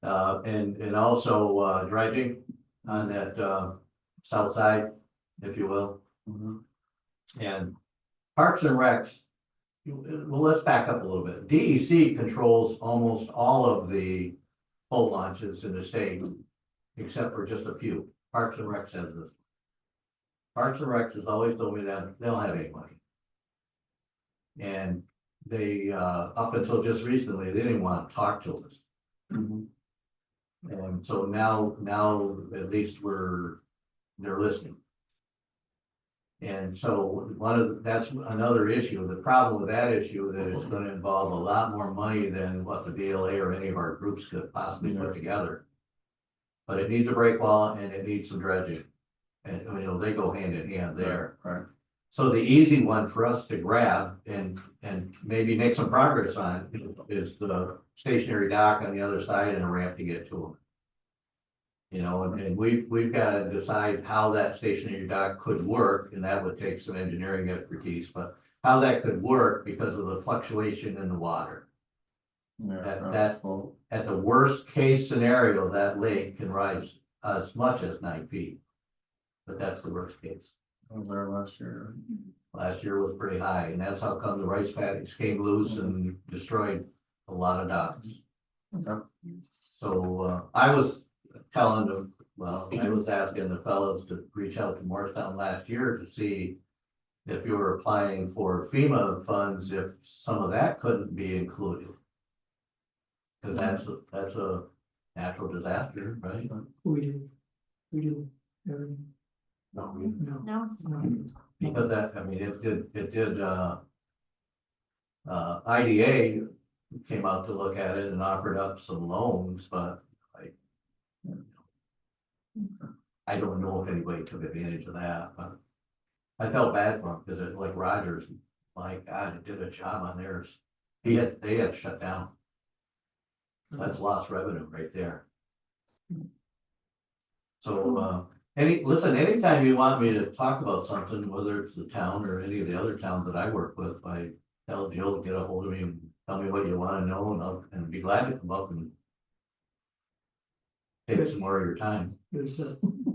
And also dredging on that south side, if you will. And Parks and Recs, well, let's back up a little bit. DEC controls almost all of the boat launches in the state, except for just a few. Parks and Recs says this. Parks and Recs has always told me that they don't have any money. And they, up until just recently, they didn't want to talk to us. And so now at least they're listening. And so that's another issue. The problem with that issue that it's going to involve a lot more money than what the BLA or any of our groups could possibly put together. But it needs a break wall and it needs some dredging. And they go hand in hand there. Right. So the easy one for us to grab and maybe make some progress on is the stationary dock on the other side and a ramp to get to them. And we've got to decide how that stationary dock could work, and that would take some engineering expertise, but how that could work because of the fluctuation in the water. At the worst case scenario, that lake can rise as much as 9 feet. But that's the worst case. I was there last year. Last year was pretty high, and that's how come the rice paddies came loose and destroyed a lot of docks. Okay. So I was telling Well, I was asking the fellows to reach out to Morristown last year to see if you were applying for FEMA funds, if some of that couldn't be included. Cause that's a natural disaster, right? We do, No, no, No, no. because that, I mean, it did, IDA came out to look at it and offered up some loans, but I don't know if anybody took advantage of that, but I felt bad for him, because it, like Rogers, my God, it did a job on theirs. They had shut down. That's lost revenue right there. So, anytime you want me to talk about something, whether it's the town or any of the other towns that I work with, I tell Jill to get a hold of me and tell me what you wanna know, and be glad to come up and take some more of your time.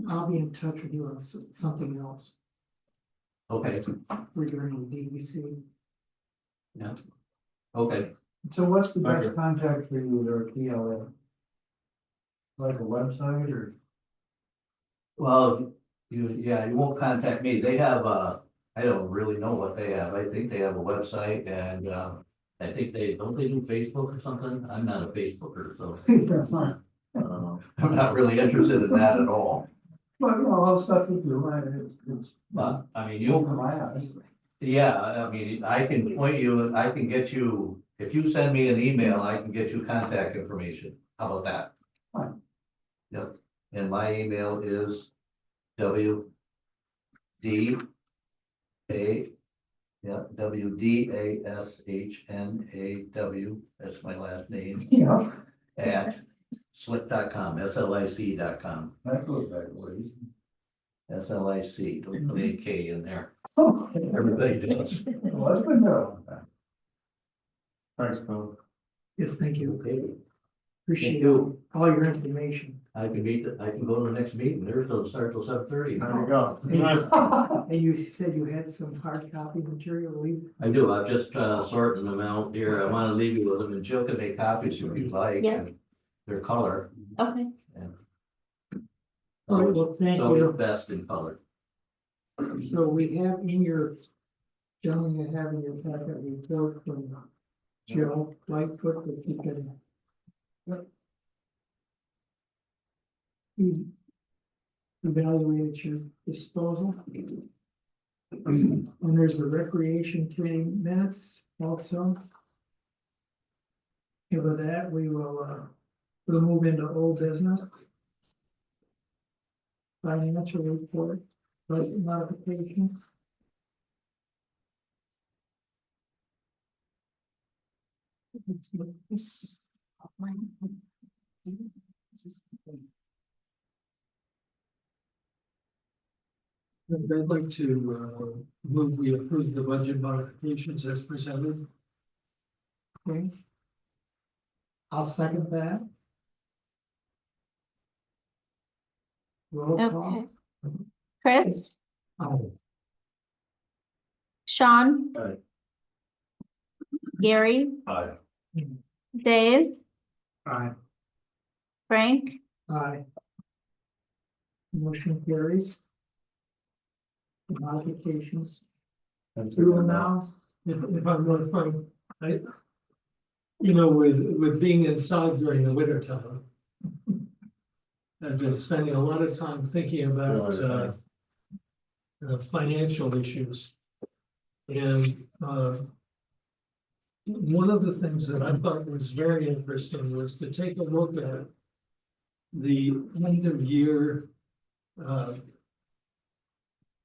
I'll be in touch with you on something else Okay, regarding DEC. yeah. Okay, So what's the Thank best you. contact for you or TLA? Like a website or? well, you won't contact me. They have, I don't really know what they have. I think they have a website and, I think don't they do Facebook or something? I'm not a Facebooker, so, I'm not really interested in that at all. Well, you know, all the stuff you do, right, it's. But, I mean, Open my eyes. yeah, I mean, I can point you, I can get you, if you send me an email, I can get you contact information. How about that? Fine. Yep, and my email is W D A, yeah, WDASHNAW, that's my last name, Yeah, at slick.com, SLIC.com, that goes back ways. SLIC, don't put a K in there. Okay. Everybody does. Well, that's good though. Thanks, Bill. Yes, thank you. Okay, Appreciate you. all your information. I can go to the next meeting, theirs doesn't start till 7:30. There you go. And you said you had some hard copy material, I do, I'm just sorting them out here, I wanna leave you with them, and Jill can make copies if you like, Yeah. and their color. okay, all right, well, thank So you. it's best in color. So we have in your, gentlemen, you have in your packet a report from Joe Lightfoot, that you can. He evaluated your disposal. And there's the recreation committee minutes also. And with that, we'll move into old business. Financial report, budget modification. I'd like to move we approve the budget modifications as presented. Okay. I'll second that. Roll call. okay. Chris, Oh, Sean. Aye. Gary, Aye. Dave, Aye. Frank, aye. Motion carries. Modifications. Through now. If I'm not fine, with being inside during the winter time. I've been spending a lot of time thinking about, financial issues. And, one of the things that I thought was very interesting was to take a look at the end of year,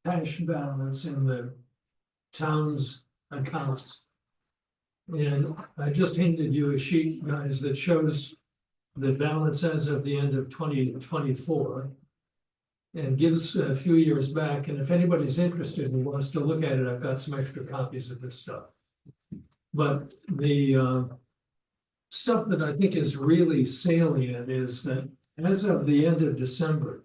cash balance in the town's accounts. And I just handed you a sheet, guys, that shows the balance as of the end of 2024. And gives a few years back, and if anybody's interested and wants to look at it, I've got some extra copies of this stuff. But the stuff that I think is really salient is that as of the end of December,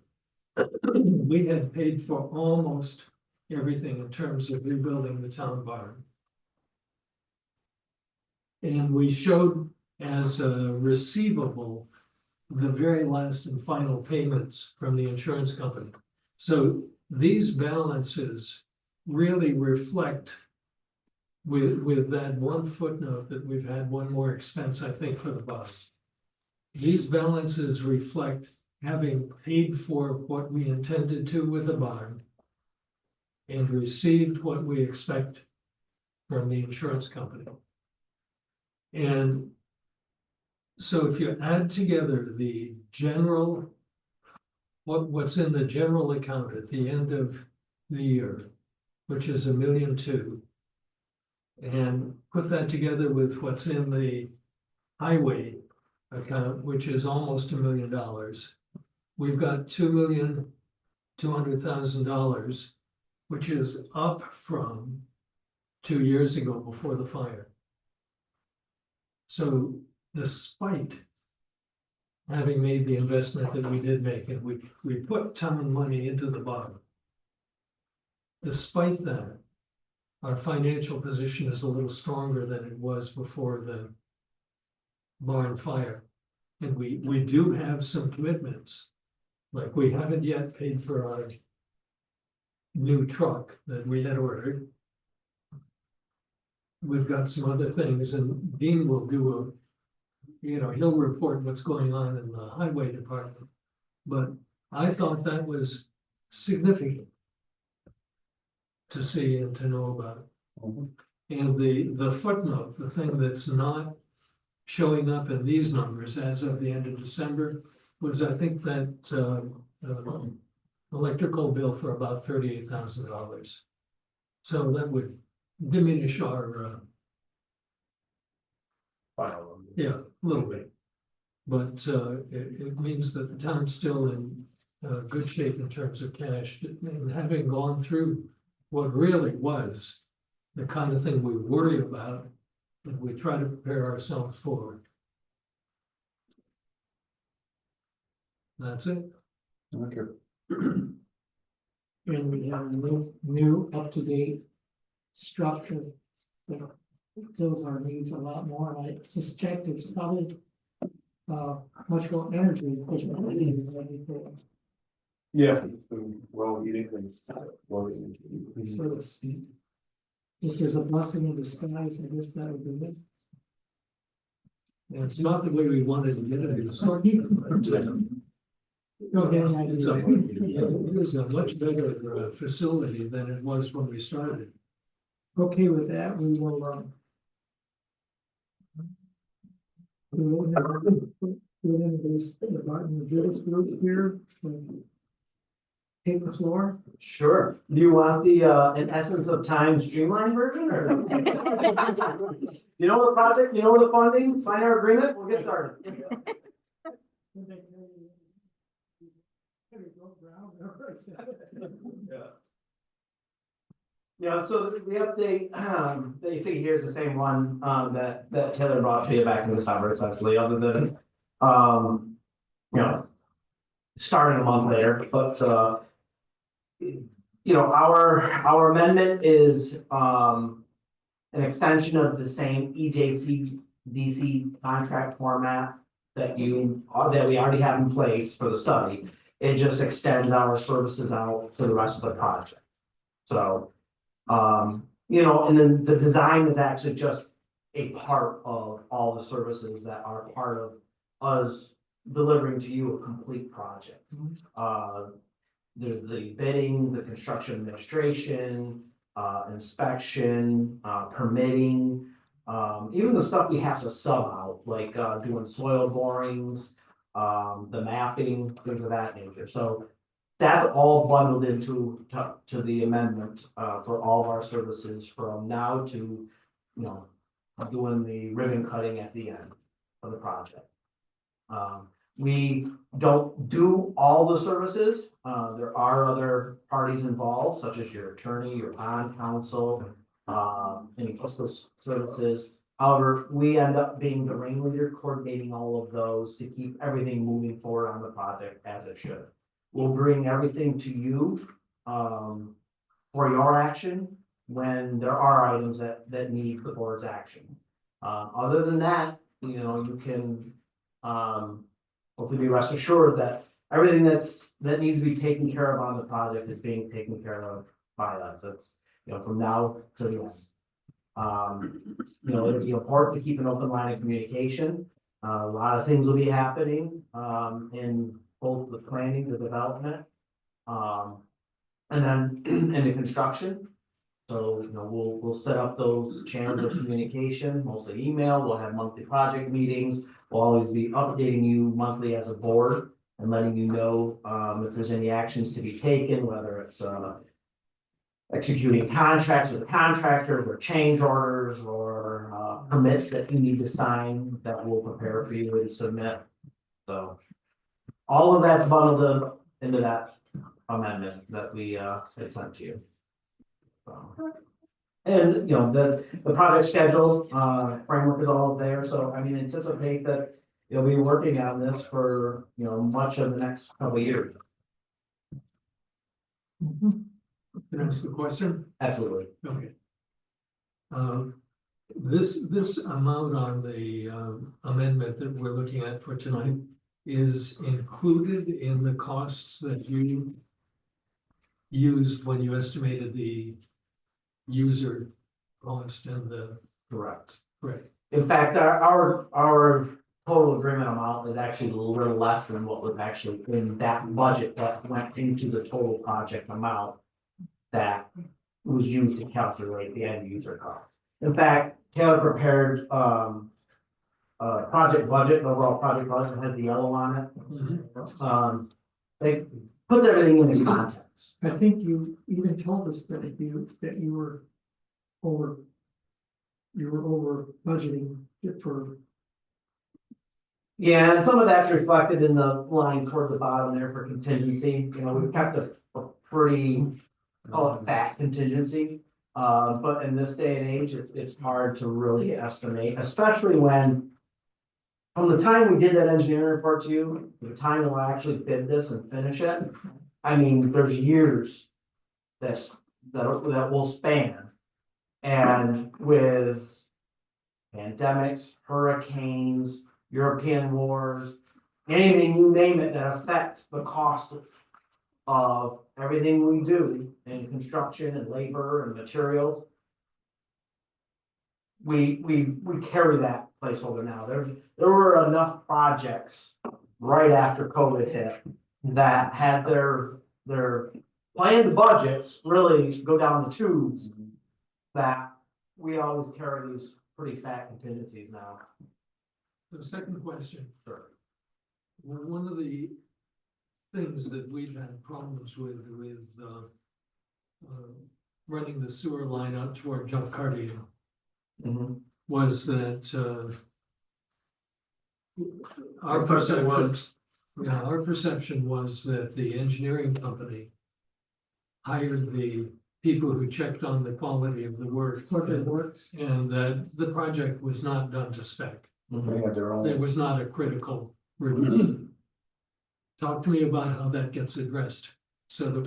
we had paid for almost everything in terms of rebuilding the town barn. And we showed as a receivable the very last and final payments from the insurance company. So these balances really reflect with that one footnote that we've had one more expense, I think, for the bus. These balances reflect having paid for what we intended to with the bond and received what we expect from the insurance company. And so if you add together the general, what's in the general account at the end of the year, which is $1.2 million, and put that together with what's in the highway account, which is almost $1 million, we've got $2,200,000, which is up from 2 years ago before the fire. So despite having made the investment that we did make, and we put town money into the bond, despite that, our financial position is a little stronger than it was before the barn fire. And we do have some commitments, like we haven't yet paid for our new truck that we had ordered. We've got some other things, and Dean will do he'll report what's going on in the highway department. But I thought that was significant to see and to know about. And the footnote, the thing that's not showing up in these numbers as of the end of December, was I think that electrical bill for about $38,000. So that would diminish our yeah, a little bit. But it means that the town's still in good shape in terms of cash, and having gone through what really was the kind of thing we worry about, and we try to prepare ourselves for. That's it. Okay. And we have a new up-to-date structure that fills our needs a lot more, and I suspect it's probably much more energy efficient than anything. Yeah. Well, eating things. So it's, if there's a blessing in disguise, I guess that would be it. And it's not the way we wanted to get it. It's not. Okay, It's it is a much better facility than it was when we started. Okay, with that, we will introduce the Martin Business Group here. Take the floor. Sure. Do you want the in essence of time streamlined version or? You know the project, you know the funding, sign our agreement, we'll get started. Yeah, so the update that you see here is the same one that Taylor brought to you back in December, essentially, other than starting a month later, but our amendment is an extension of the same EJCDC contract format that we already have in place for the study. It just extends our services out to the rest of the project. So, and then the design is actually just a part of all the services that are part of us delivering to you a complete project. There's the bidding, the construction administration, inspection, permitting, even the stuff we have to sub out, like doing soil borings, the mapping, things of that nature. So that's all bundled into the amendment for all of our services from now to, doing the ribbon cutting at the end of the project. We don't do all the services. There are other parties involved, such as your attorney, your bond counsel, any fiscal services. However, we end up being the ringleader, coordinating all of those to keep everything moving forward on the project as it should. We'll bring everything to you for your action when there are items that need the board's action. Other than that, you can hopefully be rest assured that everything that needs to be taken care of on the project is being taken care of by us. It's, from now to the end. It'd be important to keep an open line of communication. A lot of things will be happening, in both the planning, the development. And then in the construction. So, we'll set up those channels of communication, mostly email, we'll have monthly project meetings. We'll always be updating you monthly as a board and letting you know, if there's any actions to be taken, whether it's, executing contracts with the contractors or change orders or, permits that you need to sign that we'll prepare for you and submit. So all of that's bundled into that amendment that we, had sent to you. And, the project schedules, framework is all there, so I mean, anticipate that you'll be working on this for, much of the next couple of years. Can I ask a question? Absolutely. Okay. This amount on the amendment that we're looking at for tonight is included in the costs that you used when you estimated the user cost and the, Correct. correct, In fact, our total agreement amount is actually a little less than what was actually in that budget that went into the total project amount that was used to calculate the end user cost. In fact, Taylor prepared, project budget, the overall project budget has the yellow on it. It puts everything into context. I think you even told us that you were over budgeting it for, Yeah, and some of that's reflected in the line toward the bottom there for contingency, we've kept a pretty, call it fat contingency. But in this day and age, it's hard to really estimate, especially when. From the time we did that engineering report to you, to the time we'll actually bid this and finish it, I mean, there's years. That will span. And with. Pandemics, hurricanes, European wars, anything you name it that affects the cost of everything we do in construction and labor and materials. We carry that placeholder now. There were enough projects right after COVID hit that had their planned budgets really go down the tubes. That we always carry these pretty fat contingencies now. The second question. One of the things that we've had problems with running the sewer line out toward Jump Cardio was that our perception was that the engineering company hired the people who checked on the quality of the work. works. And that the project was not done to spec. They had their own. There was not a critical review. Talk to me about how that gets addressed. So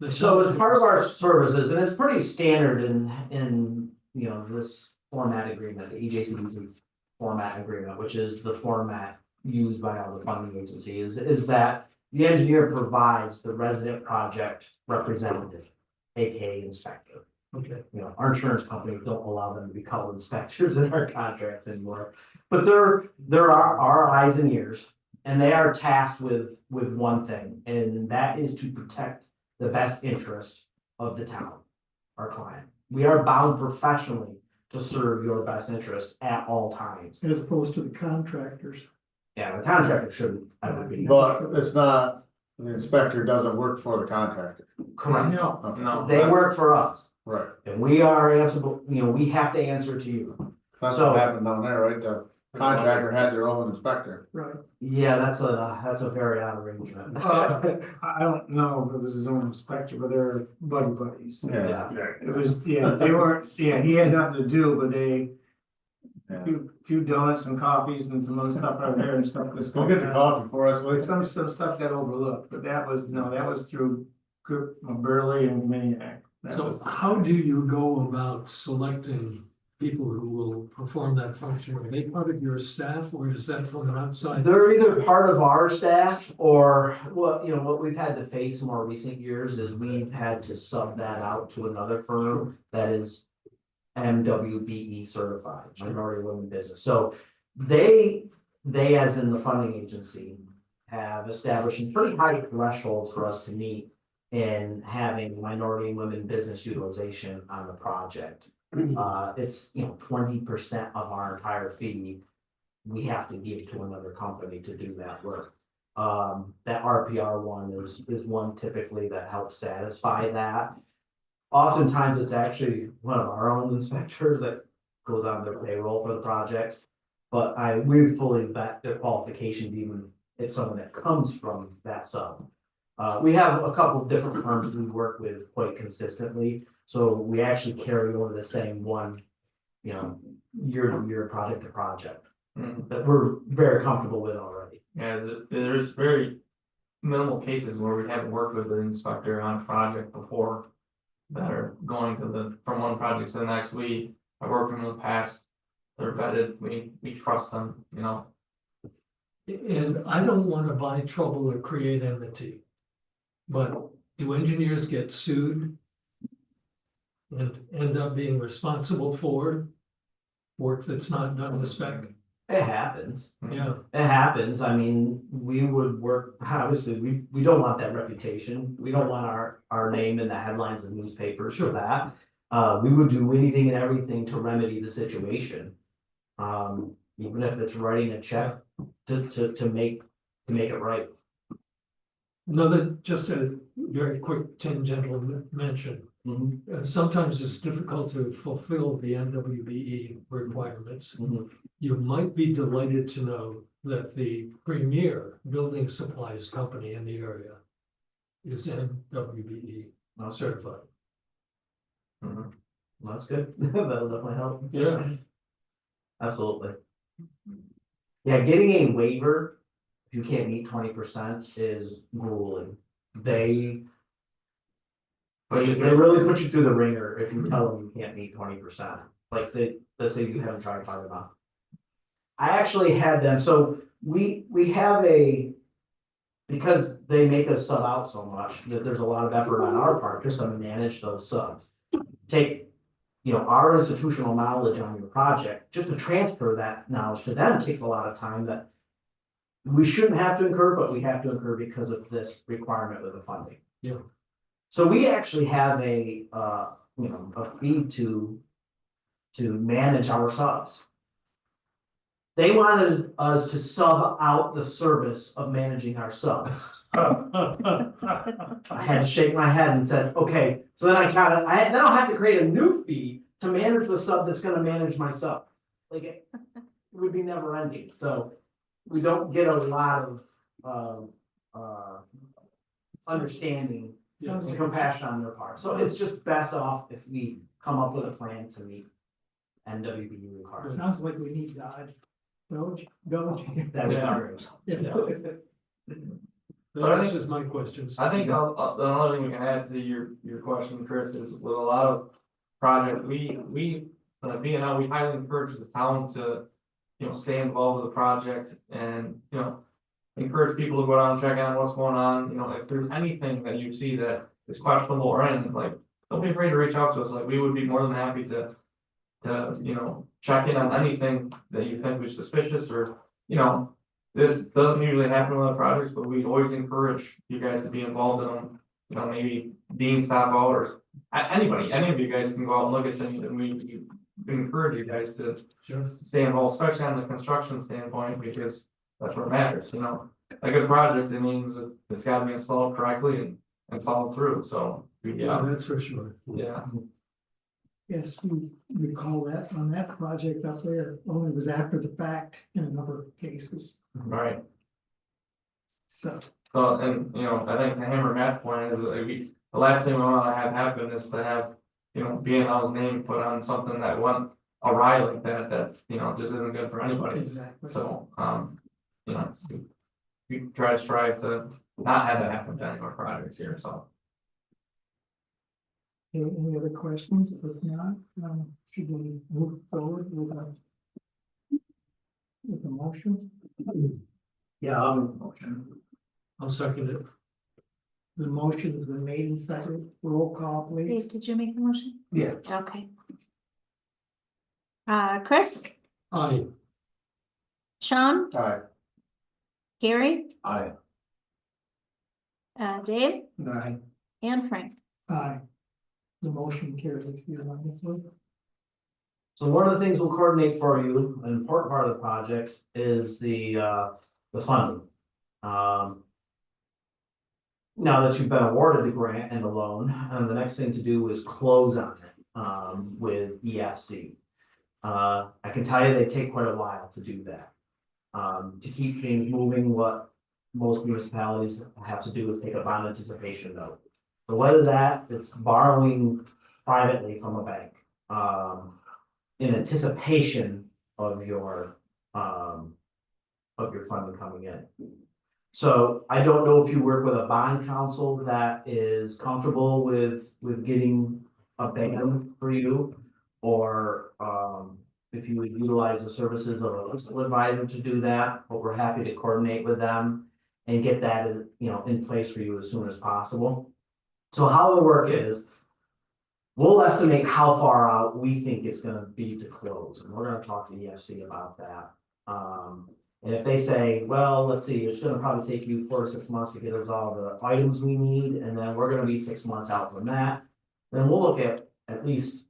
So as part of our services, and it's pretty standard in this format agreement, the EJCDC format agreement, which is the format used by all the funding agencies, is that the engineer provides the resident project representative, aka inspector. Okay, Our insurance companies don't allow them to be called inspectors in our contracts anymore. But there are our eyes and ears, and they are tasked with one thing, and that is to protect the best interest of the town, our client. We are bound professionally to serve your best interest at all times. As opposed to the contractors. Yeah, the contractor shouldn't ever be. But it's not, the inspector doesn't work for the contractor. Correct. No, Okay. They work for us, Right, and we are answerable, we have to answer to you. that's So- what happened down there, right, the contractor had their own inspector. right. Yeah, that's a very odd arrangement. I don't know if it was his own inspector, but they're buddies. Yeah. Yeah. It was, they weren't, he had nothing to do, but they. Yeah. Few donuts and coffees and some other stuff out there and stuff was. Go get the coffee for us, please. Some stuff got overlooked, but that was through Burley and Miniac. That so was- how do you go about selecting people who will perform that function? Are they part of your staff or is that from an outside? They're either part of our staff or what we've had to face in more recent years is we've had to sub that out to another firm that is MWBE certified, minority women business. So they as in the funding agency have established some pretty high thresholds for us to meet in having minority women business utilization on the project. It's 20% of our entire fee. We have to give to another company to do that work. That RPR one is one typically that helps satisfy that. Oftentimes, it's actually one of our own inspectors that goes on their payroll for the project. But we fully vet their qualifications, even if it's someone that comes from that sub. We have a couple of different firms we work with quite consistently, so we actually carry over the same one, year to year, project to project. That we're very comfortable with already. Yeah, there's very minimal cases where we haven't worked with an inspector on a project before. That are going from one project to the next. I've worked with them in the past. They're vetted, we trust them, And I don't want to buy trouble or create enmity. But do engineers get sued? And end up being responsible for work that's not done to spec? It happens. Yeah, It happens. I mean, we would work, obviously, we don't want that reputation. We don't want our name in the headlines of newspapers for that. We would do anything and everything to remedy the situation. Even if it's writing a check to make it right. just a very quick tangential mention. Sometimes it's difficult to fulfill the NWBE requirements. You might be delighted to know that the premier building supplies company in the area is NWBE certified. Well, that's good. That'll definitely help. Yeah. Absolutely. Yeah, getting a waiver, if you can't meet 20% is grueling. They really put you through the ringer if you tell them you can't meet 20%. Like let's say you haven't tried hard enough. I actually had them, so we have because they make us sub out so much, that there's a lot of effort on our part just to manage those subs. Take, our institutional knowledge on your project, just to transfer that knowledge to them takes a lot of time that we shouldn't have to incur, but we have to incur because of this requirement with the funding. Yeah. So we actually have a fee to manage our subs. They wanted us to sub out the service of managing our subs. I had to shake my head and said, okay, so then now I have to create a new fee to manage the sub that's gonna manage my sub. Like, it would be never ending, so we don't get a lot of understanding and compassion on their part. So it's just best off if we come up with a plan to meet NWBE requirements. Sounds like we need Dodge. Doge. That would be great. That answers my questions. I think another thing we can add to your question, Chris, is with a lot of projects, we B&L, we highly encourage the town to, stay involved with the project and, encourage people to go down and check on what's going on. If there's anything that you see that is questionable or anything, like, don't be afraid to reach out to us. Like, we would be more than happy to check in on anything that you think was suspicious or, this doesn't usually happen with other projects, but we always encourage you guys to be involved in them. Maybe Dean stop out or any of you guys can go out and look at things, and we encourage you guys to stay involved, especially on the construction standpoint, because that's what matters, A good project, it means that it's gotta be installed correctly and followed through, so. Yeah, that's for sure. Yeah. Yes, we recall that on that project up there, only was after the fact in a number of cases, Right. so. So, and, I think to hammer Matt's point is that the last thing we wanna have happen is to have, B&L's name put on something that went awry like that, just isn't good for anybody. Exactly. So, we try to strive to not have that happen to any of our projects here, so. Any other questions? If not, should we move forward with the motion? Yeah, I'll second it. The motion has been made and seconded. Roll call, Dave, please. did you make the motion? yeah, Okay. Chris, Aye. Sean, Alright, Gary, Aye. Dave, Aye. and Frank. Aye. The motion carries unanimously. so one of the things we'll coordinate for you, an important part of the project is the funding. Now that you've been awarded the grant and the loan, the next thing to do is close on it, with EFC. I can tell you they take quite a while to do that. To keep things moving, what most municipalities have to do is take a bond anticipation note. So whether that, it's borrowing privately from a bank, in anticipation of your funding coming in. So I don't know if you work with a bond counsel that is comfortable with getting a band for you. Or if you would utilize the services of a legal advisor to do that, but we're happy to coordinate with them. And get that, in place for you as soon as possible. So how it'll work is. We'll estimate how far out we think it's gonna be to close, and we're gonna talk to EFC about that. And if they say, well, let's see, it's gonna probably take you 4 or 6 months to get us all the items we need, and then we're gonna be 6 months out from that. Then we'll look at least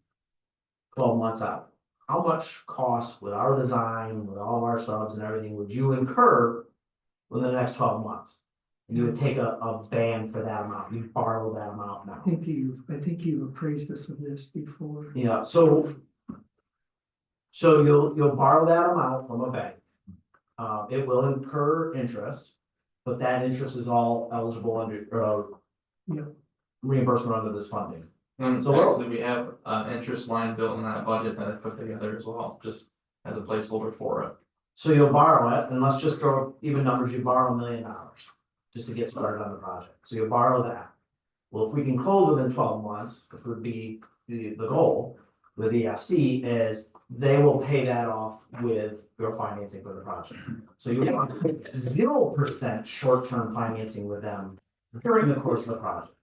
12 months out. How much cost with our design, with all our subs and everything, would you incur within the next 12 months? And you would take a band for that amount, you borrow that amount now. I think you appraised us of this before. Yeah, so you'll borrow that amount from a bank. It will incur interest, but that interest is all eligible under, Yeah. reimbursement under this funding. And So we'll- actually, we have an interest line built in that budget that I put together as well, just as a placeholder for it. So you'll borrow it, and let's just throw even numbers, you borrow $1 million, just to get started on the project, so you'll borrow that. Well, if we can close within 12 months, which would be the goal with EFC, is they will pay that off with your financing for the project. So you have 0% short-term financing with them during the course of the project.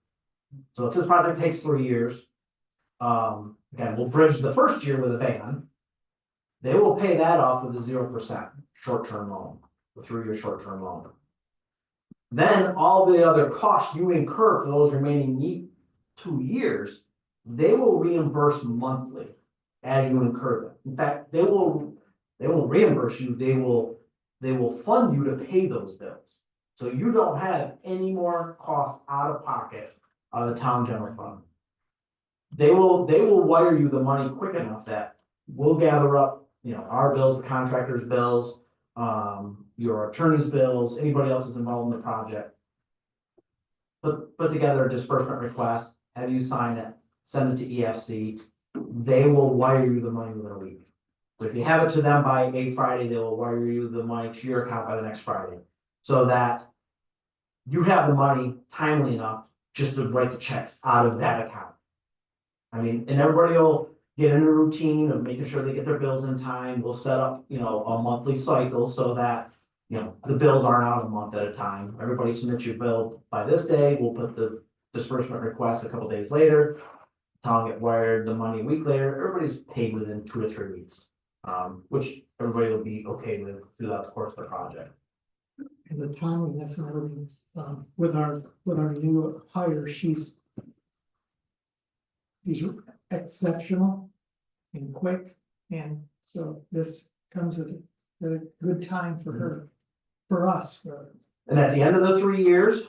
So if this project takes 3 years, again, we'll bridge the first year with a ban. They will pay that off with a 0% short-term loan, a 3-year short-term loan. Then all the other costs you incur for those remaining 2 years, they will reimburse monthly as you incur them. In fact, they won't reimburse you, they will fund you to pay those bills. So you don't have any more costs out of pocket out of the town general fund. They will wire you the money quick enough that we'll gather up, our bills, the contractor's bills, your attorney's bills, anybody else that's involved in the project. Put together a disbursement request, have you sign it, send it to EFC. They will wire you the money within a week. So if you have it to them by a Friday, they will wire you the money to your account by the next Friday. So that you have the money timely enough just to write the checks out of that account. I mean, and everybody will get in a routine of making sure they get their bills in time. We'll set up, a monthly cycle so that, the bills aren't out a month at a time. Everybody submits your bill by this day. We'll put the disbursement request a couple days later. Town get wired the money a week later. Everybody's paid within 2 to 3 weeks, which everybody will be okay with throughout the course of the project. And the timeliness and everything, with our new hire, she's exceptional and quick, and so this comes at a good time for her, for us, And at the end of the 3 years,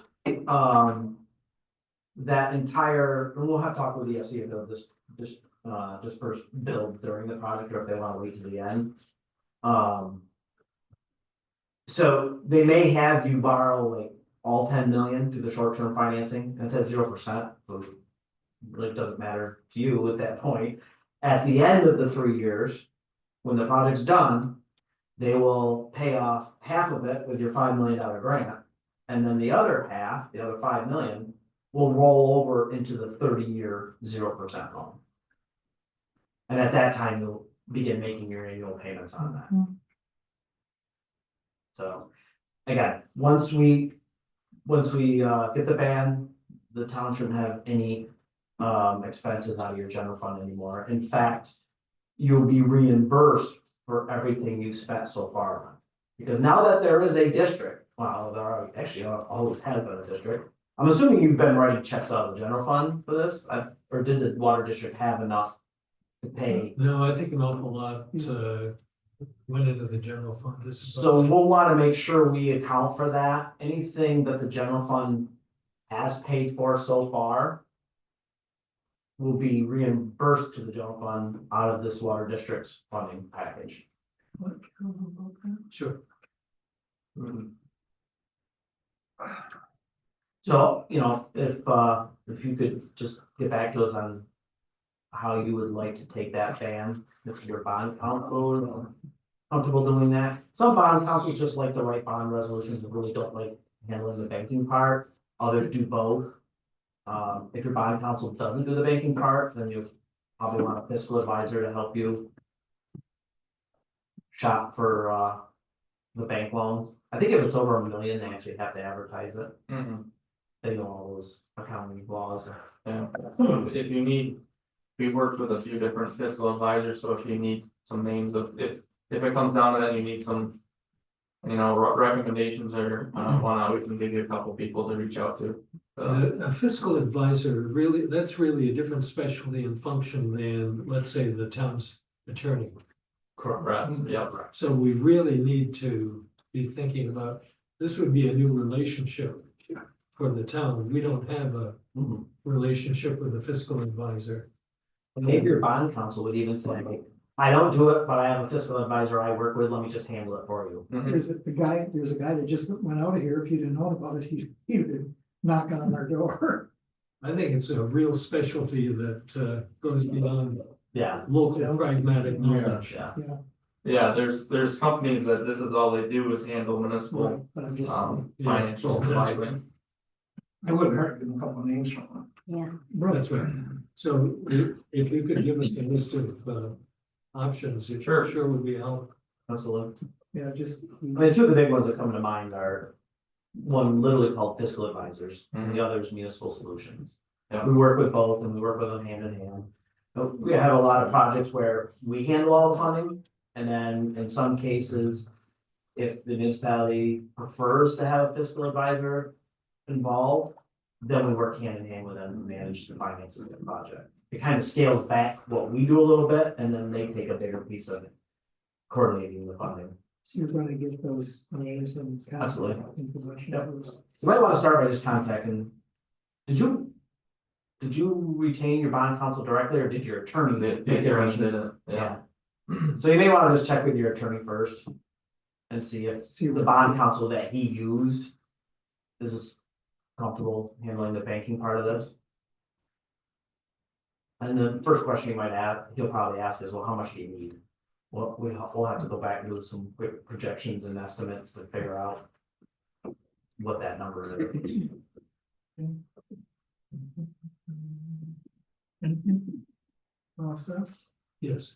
that entire, and we'll have to talk with the EFC if they'll disperse build during the project or if they want to wait to the end. So they may have you borrow like all 10 million through the short-term financing, and it's at 0%, so it really doesn't matter to you at that point. At the end of the 3 years, when the project's done, they will pay off half of it with your $5 million grant. And then the other half, the other 5 million, will roll over into the 30-year 0% loan. And at that time, you'll begin making your annual payments on that. So, again, once we get the ban, the town shouldn't have any expenses out of your general fund anymore. In fact, you'll be reimbursed for everything you've spent so far. Because now that there is a district, well, actually always has been a district. I'm assuming you've been writing checks out of the general fund for this, or did the water district have enough to pay? No, I think an awful lot, went into the general fund. This is. So we'll wanna make sure we account for that. Anything that the general fund has paid for so far will be reimbursed to the general fund out of this water district's funding package. Sure. So, you know, if you could just get back to us on how you would like to take that ban, if your bond council is comfortable doing that. Some bond councils just like to write bond resolutions and really don't like handling the banking part, others do both. If your bond council doesn't do the banking part, then you probably want a fiscal advisor to help you shop for the bank loans. I think if it's over $1 million, they actually have to advertise it. They know all those accounting laws. Yeah, so if you need, we've worked with a few different fiscal advisors, so if you need some names of, if it comes down to that, you need some. You know, recommendations or whatnot, we can give you a couple people to reach out to. A fiscal advisor, really, that's really a different specialty and function than, let's say, the town's attorney. Correct, yeah, So we really need to be thinking about, this would be a new relationship for the town. We don't have a relationship with a fiscal advisor. Maybe your bond counsel would even say, I don't do it, but I have a fiscal advisor I work with, let me just handle it for you. There's a guy that just went out of here, if you didn't know about it, he'd been knocking on our door. I think it's a real specialty that goes beyond Yeah, local pragmatic knowledge. yeah. yeah, there's companies that this is all they do is handle municipal, But I'm just, financial Yeah, that's advising. I wouldn't hurt to give them a couple of names from them. That's right. So if you could give us a list of options, it sure would be helpful. Absolutely. yeah, just. I mean, two of the big ones that come to mind are one literally called fiscal advisors and the other is municipal solutions. Yeah. We work with both and we work with them hand in hand. But we have a lot of projects where we handle all the funding and then in some cases, if the municipality prefers to have a fiscal advisor involved, then we work hand in hand with them to manage the finances of the project. It kind of scales back what we do a little bit and then they take a bigger piece of it, coordinating the funding. So you're gonna get those names and. contact Absolutely. Information. Yep. You might want to start by just contacting, did you retain your bond counsel directly or did your attorney make the arrangements? Yeah, So you may want to just check with your attorney first. And see if the bond counsel that he used is comfortable handling the banking part of this. And the first question you might ask, he'll probably ask is, well, how much do you need? Well, we'll have to go back and do some quick projections and estimates to figure out what that number is. Awesome, Yes.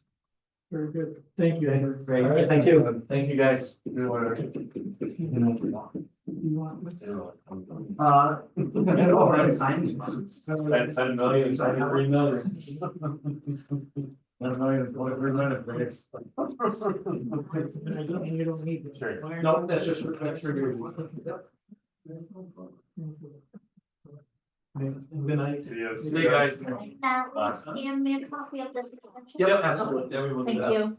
very good, thank you. Edward. Great, all right, thank you. thank you guys. You want this? That's 10 million, 73 million. $1 million, 43 minutes, And you don't need this. Sure. No, that's just, that's for you. Good night. See you. Hey, guys. Now, will you scan me a copy of this? Yep, absolutely, yeah, we will do Thank that. you.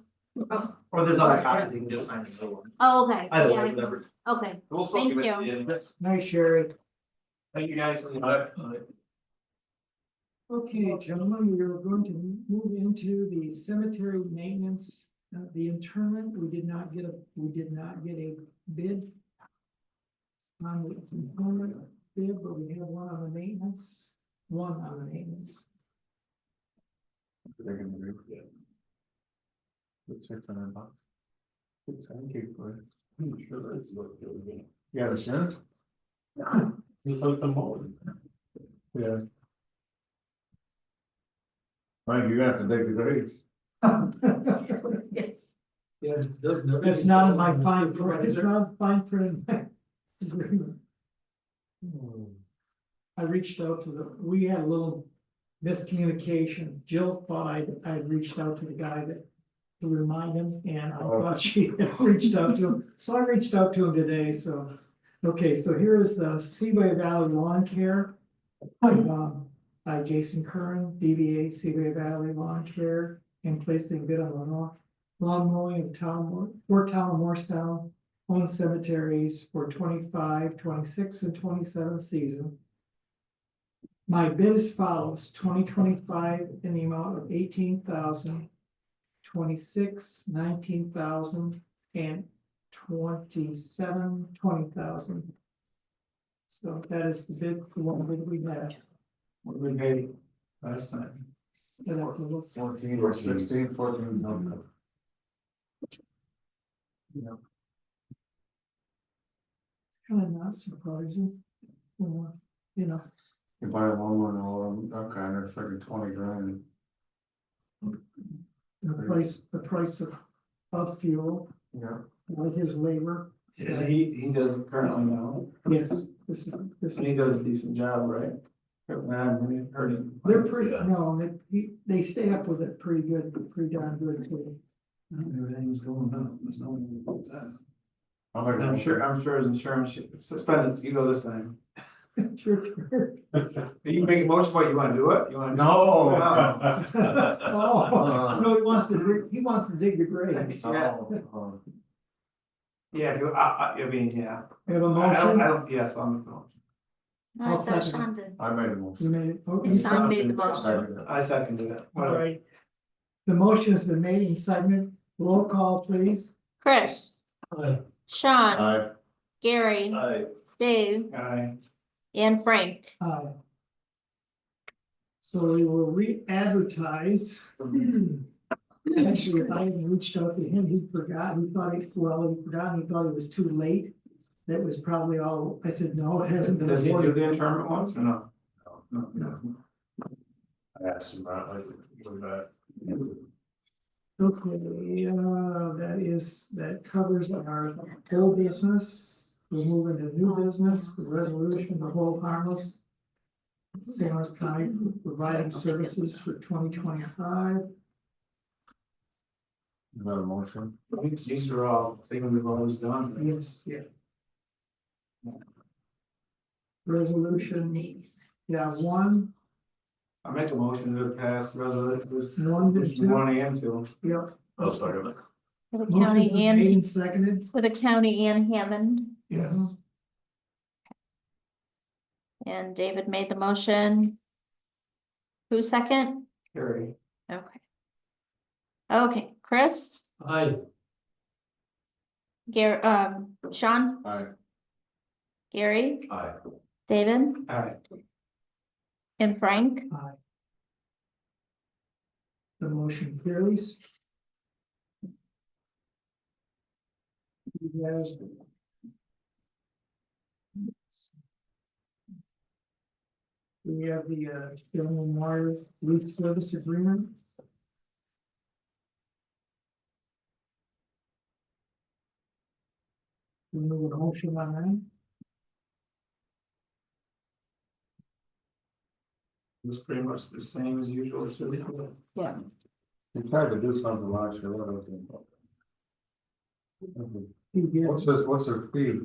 Or there's other copies, you can just sign it. Oh, okay. Either way, Yeah. whatever. Okay, We'll still give it to you. Nice, Sherry. Thank you guys. Okay, gentlemen, we are going to move into the cemetery maintenance, the interment. We did not get a bid on the interment bid, but we have one on the maintenance. They're gonna do it. It's $600. Thank you for it. Yeah, the insurance? Just like the mold. Yeah. Right, you're gonna have to dig the graves. Yes. Yeah, it doesn't. It's not in my fine print, it's not fine print. agreement. I reached out to we had a little miscommunication. Jill thought I'd reached out to the guy that. To remind him, and I thought she had reached out to him, so I reached out to him today, so. Okay, so here is the Seaway Valley Lawn Care. By Jason Curran, DBA Seaway Valley Lawn Care, and placing bid on the lawn mowing of town of Morristown. Owned cemeteries for 25, 26, and 27 season. My bid is follows: 2025 in the amount of 18,000. 26, 19,000, and 27, 20,000. So that is the bid for what bid we had. What we paid last time. And that was 14 or 16, 14, no. kind of not surprising. You know, You buy a lawnmower and all of them, that kind of freaking 20 grand. the price of fuel Yeah. with his labor. Is he doesn't currently know, Yes, this and is. he does a decent job, right? Heard him. They're pretty, no, they stay up with it pretty good, pretty darn good. Everything's going up, there's no one about that. I'm like, I'm sure his insurance suspended, you go this time. Your turn. You can make a motion, what, you wanna do it? You wanna? No. Oh, no, he wants to dig the graves. Yeah. Oh, Yeah, if you, I mean, yeah. We have a I motion, don't, yes, I'm. I I'll thought second. Sean did. I made a you motion. made it, oh, you Sean seconded. made the motion. Second it. I seconded it. All right. The motion has been made and seconded, roll call please. Chris, Aye. Sean, Aye. Gary, Dave, Aye. and Frank. Aye. So we will re-advertise. Actually, if I hadn't reached out to him, he forgot, he thought he forgot, he thought it was too late. That was probably all, I said, no, it hasn't been. Does he do awarded." the internment ones or no? No. No. I asked him about like, with that. Okay, that covers our whole business. We'll move into new business, the resolution, the whole harmless. San Luis County providing services for 2025. You got a motion? These are all things we've always done. Yes, yeah. Resolution, yeah, one, I make a motion to pass resolution, one to two, one and two. yeah. For the Motion's been county made and, and seconded. for the county and Hammond. Yes. And David made the motion. Who second? Carry. Okay. Okay, Chris, Aye. Sean, Aye. Gary, Aye. David, Aye. and Frank. Aye. The motion carries. Yes. We have the Gilman Wire Lease Service Agreement. We move a motion on that. It's pretty much the same as usual. So Yeah. We tried to do something last year. What was it? You get- What's their fee?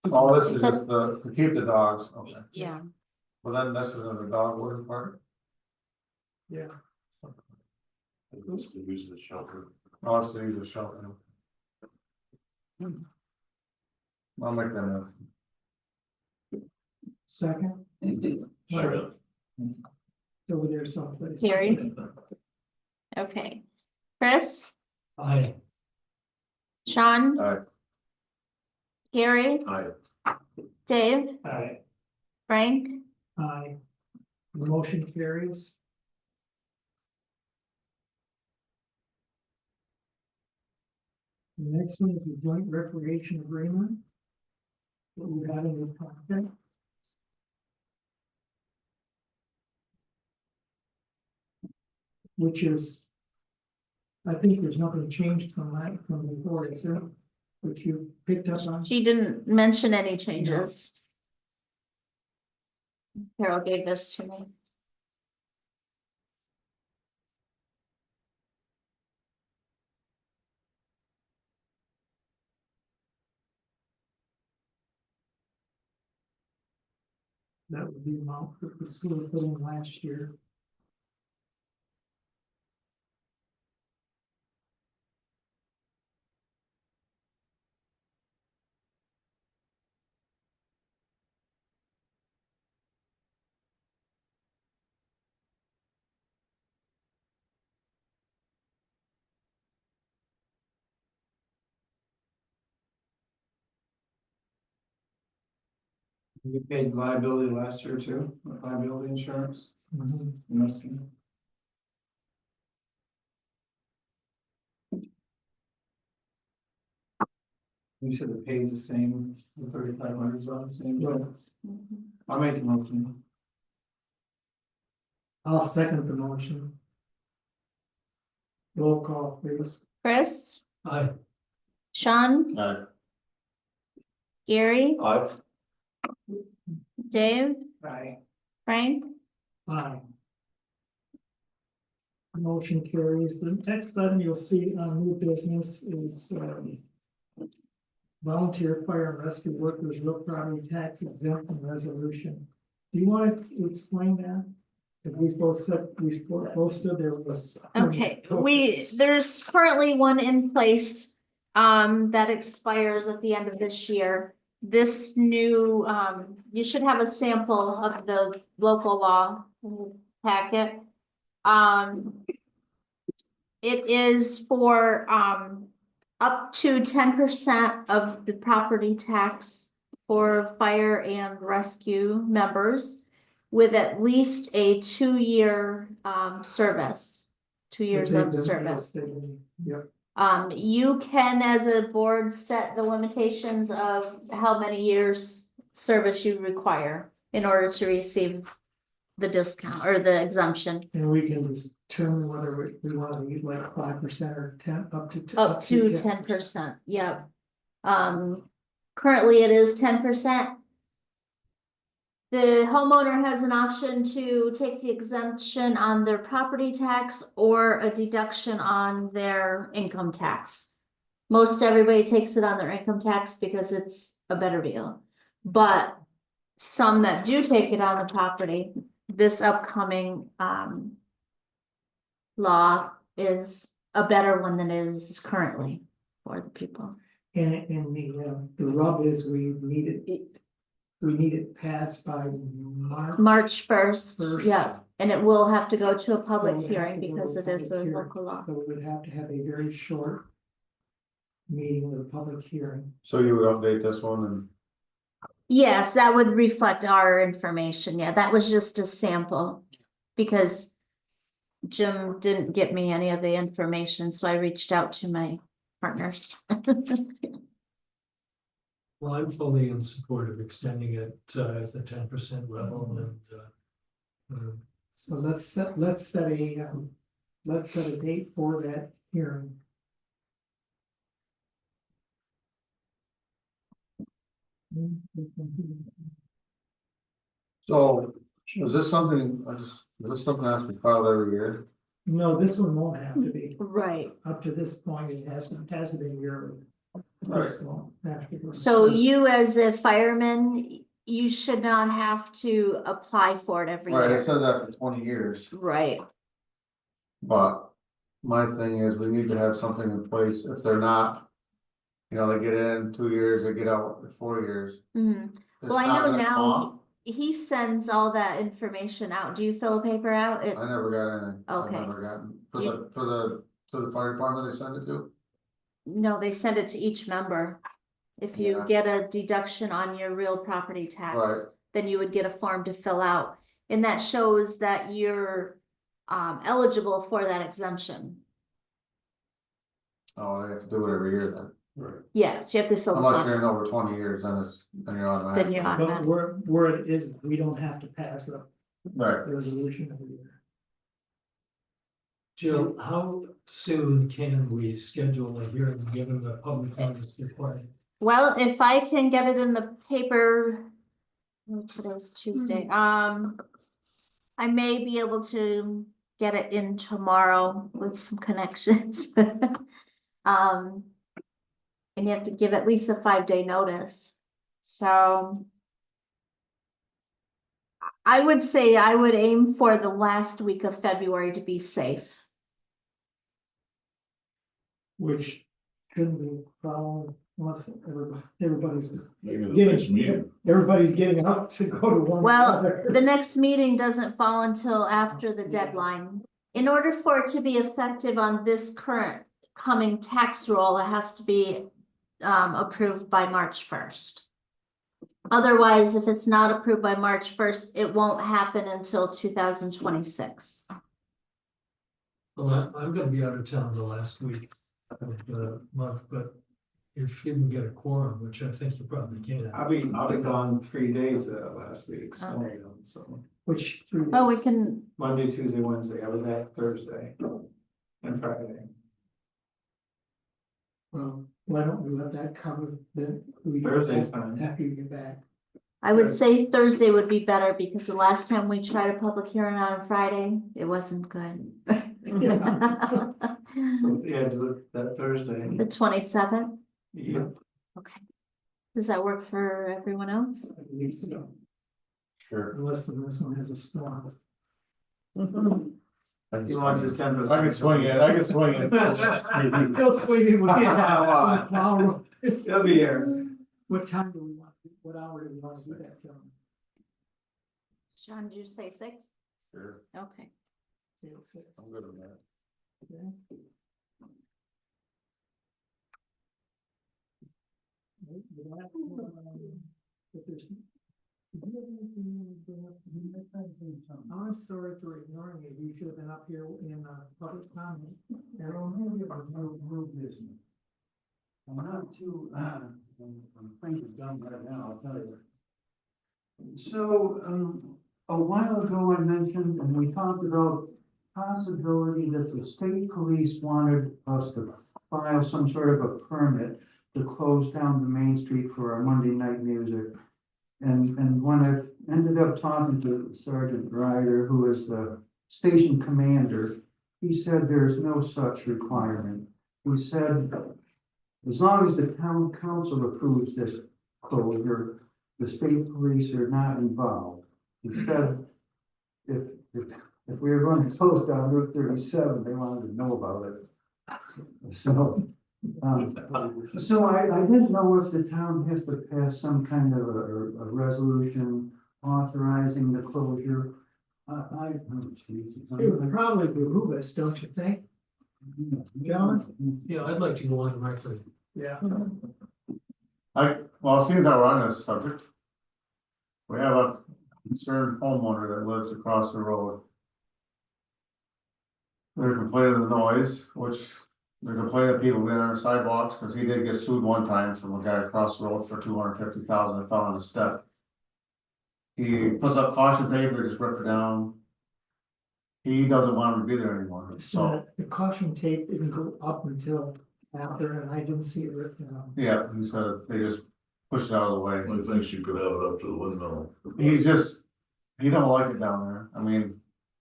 Oh, this is just to keep the dogs, okay. Yeah. Well, then this is in the dog warden part? Yeah, It's the use of the shelter. Oh, it's the usual shelter. I'll make that motion. second. Sure. Over there someplace. Gary? Okay. Chris, Aye. Sean, Aye. Gary, Aye. Dave, Aye. Frank, Aye. The motion carries. The next one is the joint recreation agreement. What we got in the packet. which is. I think there's nothing changed from that, from before, is there? Which you picked up on. She didn't mention any changes. Carol gave this to me. That would be the amount that the school put in last year. You paid liability last year too, liability insurance, Mhm. you must. You said the pay is the same, the 3,500 is on the same. Yeah. I'll make a motion. I'll second the motion. Roll call, please. Chris, Aye. Sean, Gary, Aye. Dave, Aye. Frank, Aye. Motion carries. The next item you'll see on new business is, volunteer fire and rescue workers real property tax exemption resolution. Do you want to explain that? If we both said, both stood there was. okay, there's currently one in place. That expires at the end of this year. This new, you should have a sample of the local law packet. It is for, up to 10% of the property tax for fire and rescue members with at least a 2-year, service, 2 years of service. Yep. You can, as a board, set the limitations of how many years service you require in order to receive the discount or the exemption. And we can determine whether we want to leave like 5% or 10, up to. Up to 10%, yep. Currently it is 10%. The homeowner has an option to take the exemption on their property tax or a deduction on their income tax. Most everybody takes it on their income tax because it's a better deal. But some that do take it on the property, this upcoming law is a better one than it is currently for the people. And the rub is we need it passed by March 1st, First. yeah, and it will have to go to a public So we have hearing to go to because a it is a public hearing. local law. So we would have to have a very short meeting with a public hearing. So you would update this one and. Yes, that would reflect our information, yeah, that was just a sample. Because Jim didn't get me any of the information, so I reached out to my partners. Well, I'm fully in support of extending it at the 10% level and So let's set a date for that hearing. So, is this something, is this something that has to be filed every year? No, this one won't have to be. Right, Up to this point, it hasn't been yearly. This won't have to be. so you as a fireman, you should not have to apply for it every Right, it year. says that for 20 years, Right, but my thing is we need to have something in place if they're not. You know, they get in 2 years, they get out in 4 years. mhm. It's Well, I not know gonna come now off. he sends all that information out. Do you fill a paper out? I never got anything. I've Okay. never gotten, Do you- to the fire department they send it to? No, they send it to each member. If you Yeah. get a deduction on your real property tax, Right. then you would get a form to fill out. And that shows that you're eligible for that exemption. Oh, they have to do it every year then. Right. Yes, you have to fill the Unless form, you're in over 20 years, then you're automatic. then you're But automatic. where it is, we don't have to pass a Right, resolution every year. Jill, how soon can we schedule a hearing given the public notice required? Well, if I can get it in the paper. Today's Tuesday, I may be able to get it in tomorrow with some connections. And you have to give at least a 5-day notice, so. I would say I would aim for the last week of February to be safe. Which shouldn't be a problem unless everybody's Maybe the getting, next meeting. everybody's getting up to go to one. Well, other. the next meeting doesn't fall until after the deadline. In order for it to be effective on this current coming tax roll, it has to be approved by March 1st. Otherwise, if it's not approved by March 1st, it won't happen until 2026. Well, I'm gonna be out of town the last week of the month, but if you can get a quorum, which I think you probably can. I'll be gone 3 days last week, Okay. so Which 3 days? Oh, we can, Monday, Tuesday, Wednesday, I'll be back Thursday and Friday. Why don't we let that cover the week Thursday's fine. after you get back? I would say Thursday would be better because the last time we tried a public hearing on a Friday, it wasn't good. So, yeah, do it that Thursday. The 27th, Yeah. okay. Does that work for everyone else? I believe so. Sure. Unless this one has a storm. He wants his 10%. I can swing it, I can swing it. He'll swing it with Yeah, power. He'll be here. What time do we want, what hour do we want to do that, John? Sean, did you say 6? Sure, Okay. Say it's 6. I'm good with that. Okay. If there's- I'm sorry for ignoring you. You should have been up here in public comment. No business. I'm not too, I'm things are done right now, I'll tell you. So, a while ago I mentioned, and we talked about possibility that the state police wanted us to file some sort of a permit to close down the Main Street for our Monday night music. And when I ended up talking to Sergeant Ryder, who is the station commander, he said there's no such requirement. He said, as long as the town council approves this closure, the state police are not involved. He said, if we were going to close down Route 37, they wanted to know about it. So I didn't know if the town has to pass some kind of a resolution authorizing the closure. It would probably behoove us, don't you think? Gentlemen? Yeah, I'd like to go on record. Yeah. Well, it seems that we're on this subject. We have a concerned homeowner that lives across the road. They're complaining of the noise, which they're complaining of people being on the sidewalks, because he did get sued one time from a guy across the road for $250,000 and found on the step. He puts up caution tape, they just rip it down. He doesn't want him to be there anymore, so, So the caution tape didn't go up until after, and I didn't see it written down. yeah, he said they just pushed it out of the way. He thinks you could have it up to the windmill. He don't like it down there, I mean,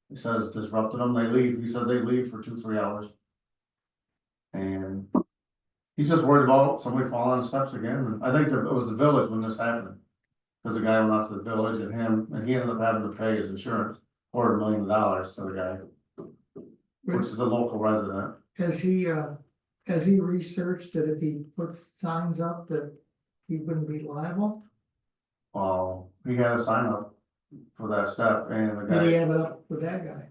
he says disrupted them, they leave, he said they leave for 2-3 hours. And he's just worried about somebody falling on the steps again, and I think that it was the village when this happened. Cause the guy went off to the village and he ended up having to pay his insurance, $250,000 to the guy. Which is a local resident. Has he researched that if he puts signs up that he wouldn't be liable? He had a sign up for that step and the Did he guy, have it up with that guy?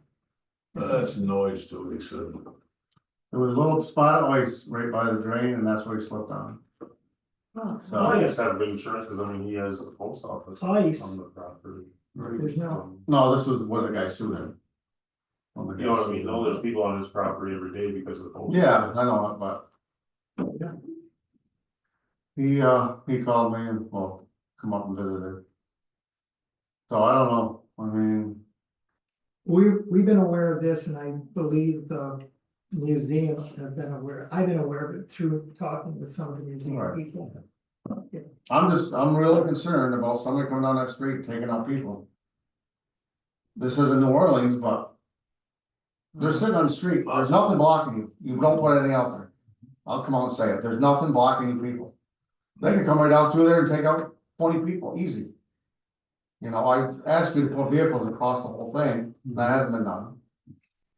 That's noise too, he said. there was a little spot of ice right by the drain and that's where he slipped on. Oh, So- I guess have insurance, cause I mean, he has the post office Ice. on the property. There's no- No, this was where the guy sued him. When the You know guy what I mean, sued no, him. there's people on his property every day because of the post. Yeah, office. I know it, but. He called me and, well, come up and visited. So I don't know, I mean. we've been aware of this, and I believe the museum have been aware, I've been aware of it through talking with some of the museum Right. people. I'm really concerned about somebody coming down that street taking out people. This isn't New Orleans, but they're sitting on the street, there's nothing blocking you, you don't put anything out there. I'll come out and say it, there's nothing blocking you people. They can come right down through there and take out 20 people, easy. You know, I've asked you to put vehicles across the whole thing, that hasn't been done.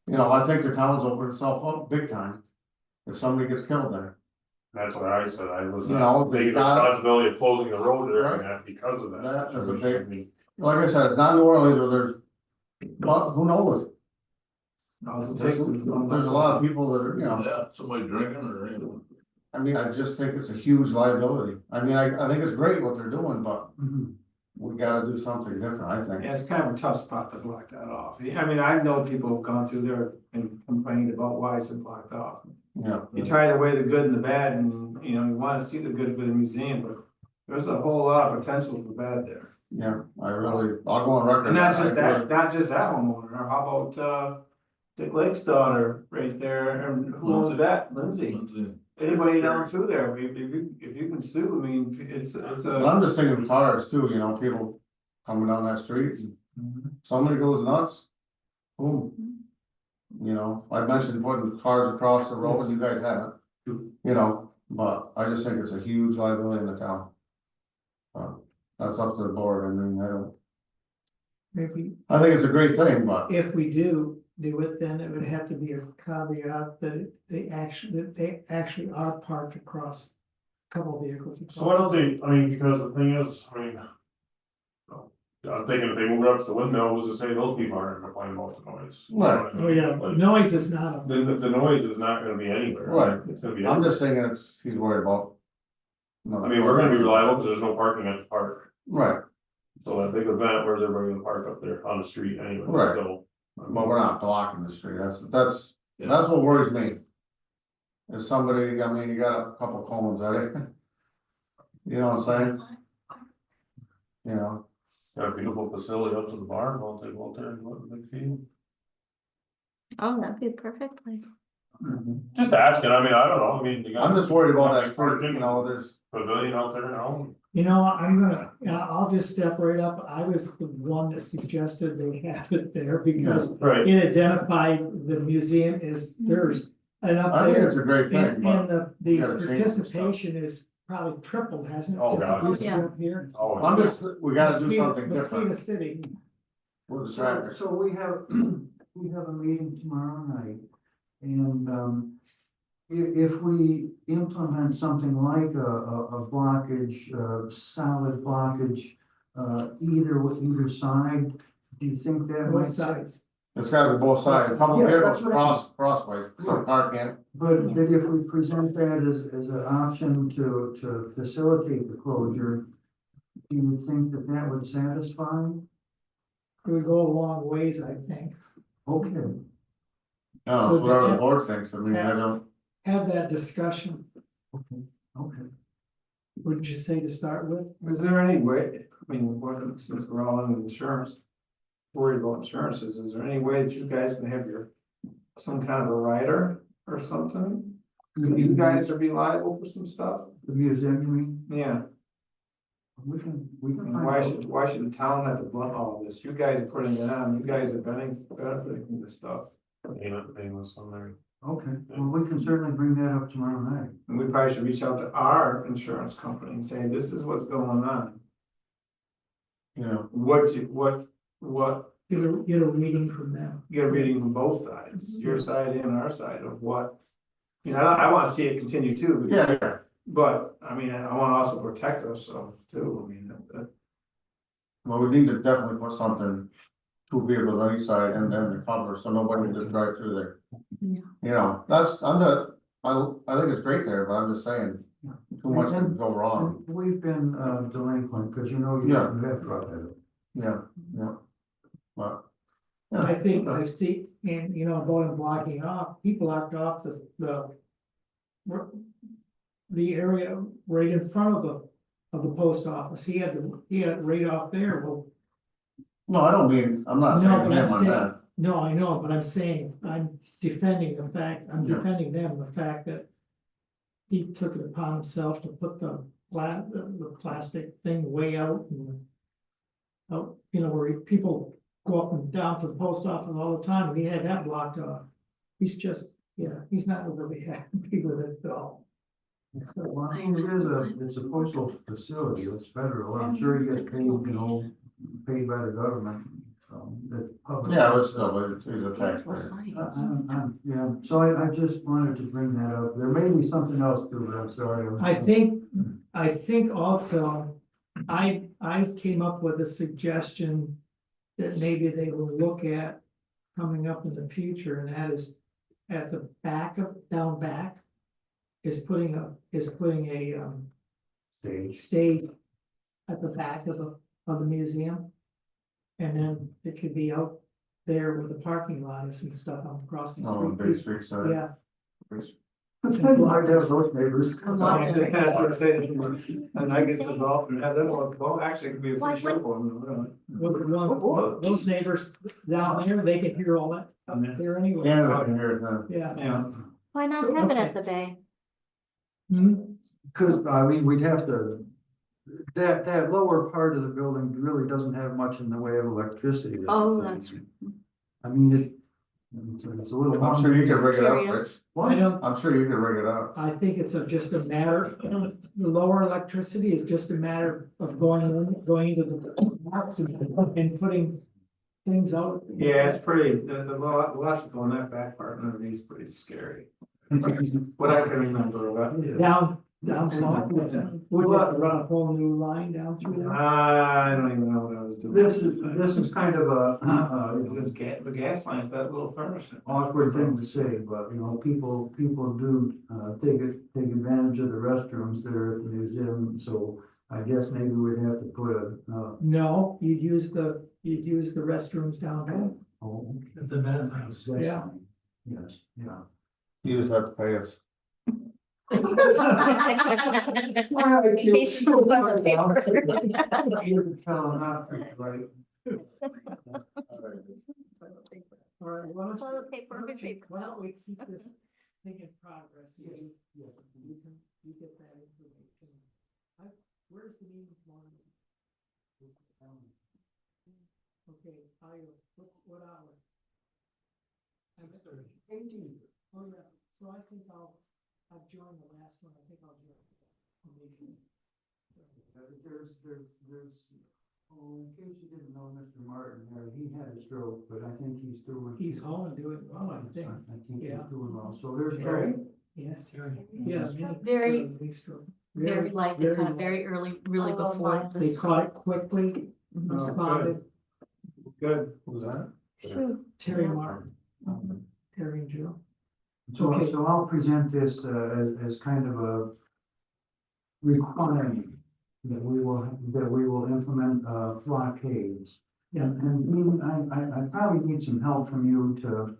You know, I think the town's opened itself up big time. If somebody gets killed there, That's what I said, I was You know, not taking the God- responsibility of closing the road there Right. and that because of that. That is a situation. big- I mean, like I said, it's not New Orleans where there's, but who knows? There's a lot of people that are, you know, Yeah, somebody drinking or anything. I mean, I just think it's a huge liability. I mean, I think it's great what they're doing, but we gotta do something different, I think. Yeah, it's kind of a tough spot to block that off. I mean, I know people have gone through there and complained about why it's blocked off. Yeah, You try to weigh the good and the bad, and, you know, you wanna see the good for the museum, but there's a whole lot of potential for bad there. yeah, I'll go on record. And not I just agree. that, not just that homeowner, how about, Dick Lake's daughter right there, and who owns that, Lindsay? Anybody down through there, if you can sue, I mean, it's But a. I'm just thinking of cars too, you know, people coming down that street, and somebody goes nuts. Boom. You know, I mentioned putting cars across the road, you guys haven't, you know, but I just think it's a huge liability in the town. That's up to the board, I mean, Maybe I think it's a great thing, but. if we do it, then it would have to be a caveat that they actually are parked across a couple of vehicles. So why don't they, I mean, because the thing is, I mean. I'm thinking if they move it up to the windmill, who's to say those people aren't complaining about the noise? Right. Oh, yeah, Like, noise is not a, the noise is not gonna be anywhere. Right. It's gonna be. I'm just thinking he's worried about. I mean, we're gonna be reliable because there's no parking at the park, Right, so that big event, where's everybody gonna park up there on the street anyway, Right. so. but we're not blocking the street, that's what worries me. Is somebody, I mean, you got a couple cones at it. You know what I'm saying? You know, Got a beautiful facility up to the barn, we'll take a look there and look at the big field. Oh, that'd be perfect, like. Just asking, I mean, I don't know, I mean. you got- I'm just worried about that street, you know, there's, Pavilion out there now. I'll just step right up. I was the one that suggested they have it there because Right. it identified the museum is theirs. And up I think there, it's a great thing, and but the you gotta change some stuff. participation is probably tripled, hasn't it? Oh, since it God. used to be Yeah. up here? Oh, I'm just, we gotta do something Mosquito different City, with the traffic. So we have a meeting tomorrow night, and, if we implement something like a blockage, solid blockage, either side, do you think that both might? sides. It's gotta be both sides, a couple Yeah, vehicles that's what I crossways, so a car can't. But if we present that as an option to facilitate the closure, do you think that would satisfy? It would go a long ways, I think. Okay. No, So it's whatever to the have- board thinks, I mean, I don't, Have that discussion, Okay. wouldn't you say to start with? Is there any way, I mean, since we're all in insurance, worried about insurances, is there any way that you guys can have some kind of a rider or something? So you guys are be liable for some stuff? The museum, you mean? Yeah, We can and find why out. should the town have to blunt all this? You guys are putting it on, you guys are benefiting from this stuff. Painless on there. Okay, well, we can certainly bring that up tomorrow night. And we probably should reach out to our insurance company and say, this is what's going on. you know, What, Get a reading from them. get a reading from both sides, your side and our side of what. You know, I wanna see it continue too. yeah, But, I mean, I wanna also protect ourselves too, I mean, well, we need to definitely put something. Two vehicles on each side and then the cover, so nobody can just drive through there. Yeah. You know, I think it's great there, but I'm just saying, too much can go wrong, We've been delinquent, because you know you Yeah. have that problem. yeah. But, I think I see, and you know, about him blocking off, he blocked off the area right in front of the post office. He had it right off there. Well, no, I don't mean, I'm not No, saying but him I'm on saying- that, No, I know, but I'm saying, I'm defending the fact, I'm Yeah. defending them, the fact that. He took it upon himself to put the plastic thing way out and. Out, you know, where people go up and down to the post office all the time, and he had that blocked off. He's just, yeah, he's not really happy with it at all. Well, I mean, it's a postal facility, it's federal, I'm sure you get paid, you know, paid by the government, the public. Yeah, it was still, he's a taxpayer. Yeah, so I just wanted to bring that up, there may be something else to it, I'm sorry. I think also, I came up with a suggestion. That maybe they will look at coming up in the future, and that is at the back of, down back. Is putting a stage at the back of the museum. And then it could be out there where the parking lot is and stuff across the Oh, on Bay street. Street side. Yeah, It's hard to have those neighbors. I was gonna say, and I get involved and have them walk, well, actually, it could be a free show for them, really. those neighbors down there, they can hear all that up there anyway. Canada can hear it then. Yeah. Yeah. Why not So, have it okay. at the bay? Hmm, Cause, I mean, we'd have to, that lower part of the building really doesn't have much in the way of electricity. Oh, that's I mean, it's a little. I'm sure you can rig it up, Rich. curious. I don't, I'm sure you can rig it up. I think it's just a matter, the lower electricity is just a matter of going into the box and putting things out. Yeah, it's pretty, the electrical on that back part underneath is pretty scary. What I can remember about it. Down south, would you have to run a whole new line down through there? I don't even know what I was doing. This is kind of The gas line, that little furnace. awkward thing to say, but you know, people do take advantage of the restrooms there at the museum, so I guess maybe we'd have to put a No, you'd use the restrooms down there. oh, At the bathhouse. that's Yeah. fine. Yes, yeah. You just have to pay us. Case of toilet paper. All right, well, let's- Toilet paper, why don't you- paper. why don't we keep this thing in progress? You get that information. Where's the meeting tomorrow? Okay, what hour? 6:30. 18. Oh, yeah, so I think I've joined the last one, I think I'll join. In case you didn't know, Mr. Martin, he had a stroke, but I think he's doing. He's home and doing well, I think. I think he's Yeah. doing well, so there's. Terry? Yes. Yeah. Very- Very Very likely, kind of very early, really Oh, before my. They this. caught it quickly, Mhm. responded, Good. Who's that? Terry Martin, Terry and Joe. So, Okay. so I'll present this, as kind of a requirement that we will implement, blockades. Yeah. And Dean, I probably need some help from you to,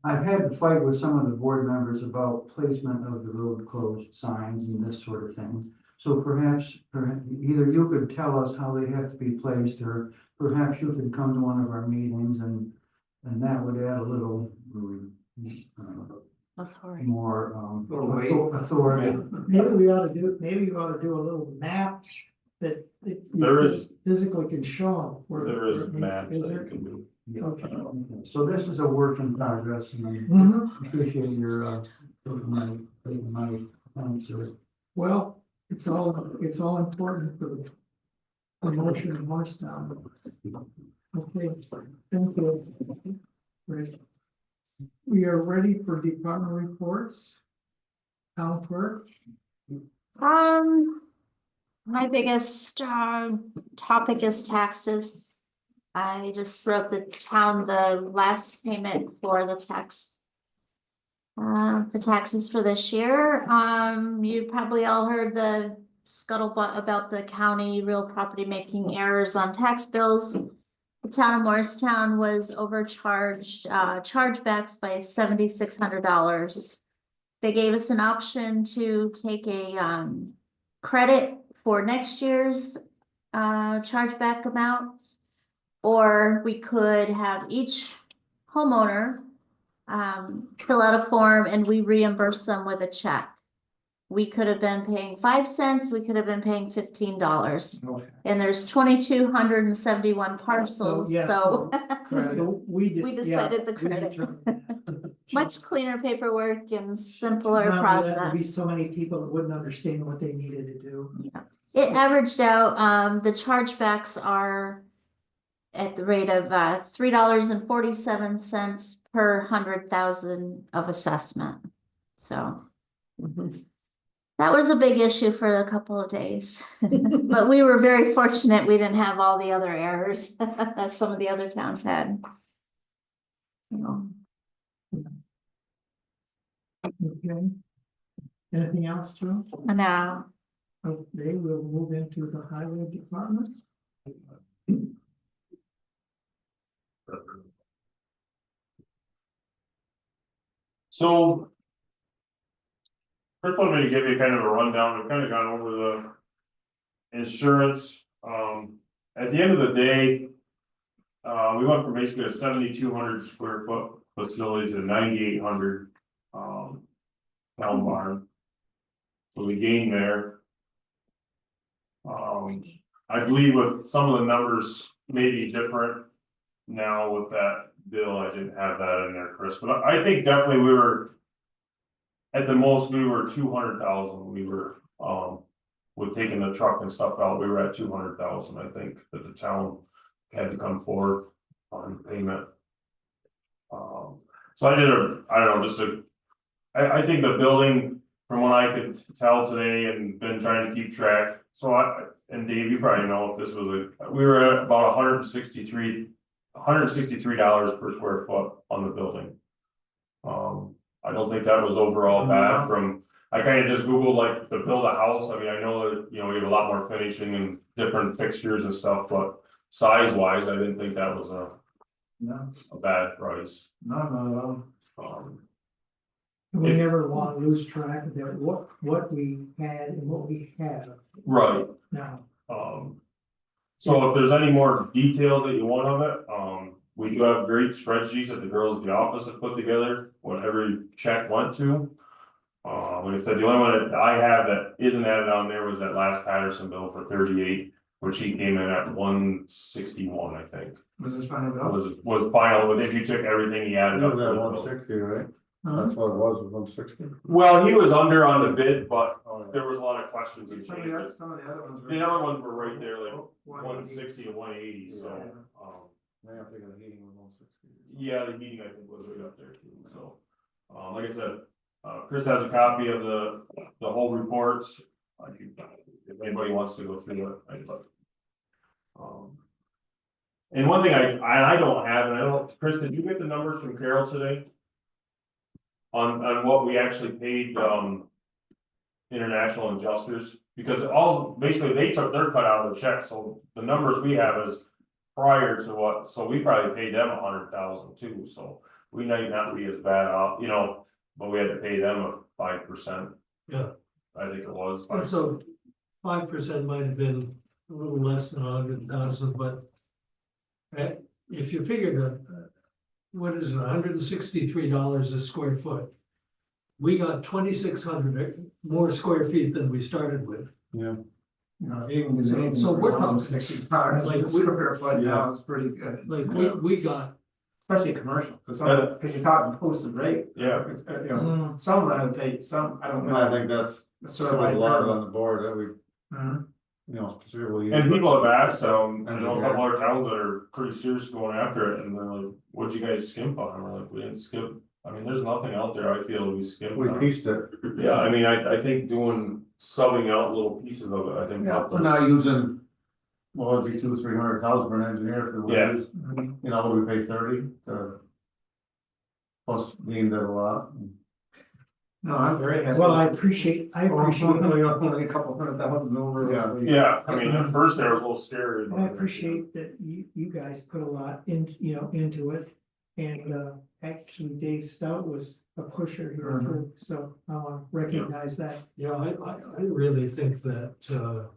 I've had to fight with some of the board members about placement of the road closed signs and this sort of thing. So perhaps either you could tell us how they have to be placed, or perhaps you could come to one of our meetings and that would add a little, Authority. more, Little weight. authority. Maybe we ought to do a little map that you There is- physically can show them where. There is where it needs- maps is that there? you can do. Okay. So this is a work in progress, and I Mhm. appreciate your, taking my answer. Well, it's all important for the promotion of Morristown. Okay, thank you. Great. We are ready for department reports. Town clerk, My biggest topic is taxes. I just wrote the town the last payment for the tax. The taxes for this year. You probably all heard the scuttlebutt about the county real property making errors on tax bills. The town of Morristown was overcharged, chargebacks by $7,600. They gave us an option to take a credit for next year's chargeback amounts, Or we could have each homeowner fill out a form and we reimburse them with a check. We could have been paying 5 cents, we could have been paying $15. Okay. And there's 2,271 parcels, yeah, so So we we decided the credit. determined that. much cleaner paperwork and simpler Not only that, there'd be process. so many people that wouldn't understand what they needed to do. It averaged out, the chargebacks are at the rate of $3.47 per 100,000 of assessment. So that was a big issue for a couple of days, but we were very fortunate we didn't have all the other errors that some of the other towns had. So, Okay. Anything else, Joe? now, Okay, we'll move into the highway department. So. First, let me give you kind of a rundown, we've kind of gone over the insurance, at the end of the day. We went from basically a 7,200 square foot facility to 9,800, town barn. So we gained there. I believe with some of the numbers may be different now with that bill, I didn't have that in there, Chris, but I think definitely we were. At the most, we were 200,000, we were, with taking the truck and stuff out, we were at 200,000, I think, that the town had to come forward on payment. So I did I don't know, I think the building, from what I could tell today and been trying to keep track, so and Dave, you probably know if this was we were at about $163 per square foot on the building. I don't think that was overall bad from, I kind of just Googled like to build a house, I mean, I know that, you know, we have a lot more finishing and different fixtures and stuff, but size wise, I didn't think that was a bad price. No. We never want to lose track of that, what we had and what we have Right, now. so if there's any more detail that you want of it, we do have great spreadsheets that the girls at the office have put together, what every check went to. Like I said, the only one that I have that isn't added on there was that last Patterson bill for 38, which he came in at 161, I think. Was this final bill? Was final, but if you took everything he added It up. was for at the bill. 160, right? That's what it was 160. Well, he was under on the bid, but there was a lot of questions and Some of the other changes. ones. The other ones were right there, like 180. 160 to 180, so, Yeah, I'm thinking the heating was 160. yeah, the heating I think was right up there too, so. Like I said, Chris has a copy of the whole reports. If anybody wants to go through it, I'd love. And one thing I don't have, and I don't, Chris, did you get the numbers from Carol today? On what we actually paid, international adjusters, because basically they took their cut out of the check, so the numbers we have is. Prior to what, so we probably paid them 100,000 too, so we might not be as bad off, you know, but we had to pay them a 5%. Yeah. I think it was. And so 5% might have been a little less than 100,000, but if you figured what is it, $163 a square foot? We got 2,600 more square feet than we started with. Yeah. No, even with anything So for we're talking $165 like a square foot now is pretty good. Like we got, Especially commercial, because you're talking posted rate. Yeah. You know, some I would pay, some, I don't know. I think that's, there was a lot on the board that we, Mhm. you know, specifically. And people have asked, I know a couple other towns that are pretty serious going after it, and they're like, what'd you guys skimp on? And we're like, we didn't skip, I mean, there's nothing out there, I feel we skipped We on. pieced it. Yeah, I mean, I think subbing out little pieces of it, I think. helped We're us. not using, well, it'd be 200,000-300,000 for an engineer if we Yeah. use, you know, would we pay 30 to. Plus deemed it a lot. No, I'm very happy. Well, I appreciate Only a couple $100,000 over. Yeah, I mean, at first they were a little scary. but- I appreciate that you guys put a lot into it. And actually Dave Stout was a pusher here too, so I want to recognize that. yeah, I really think that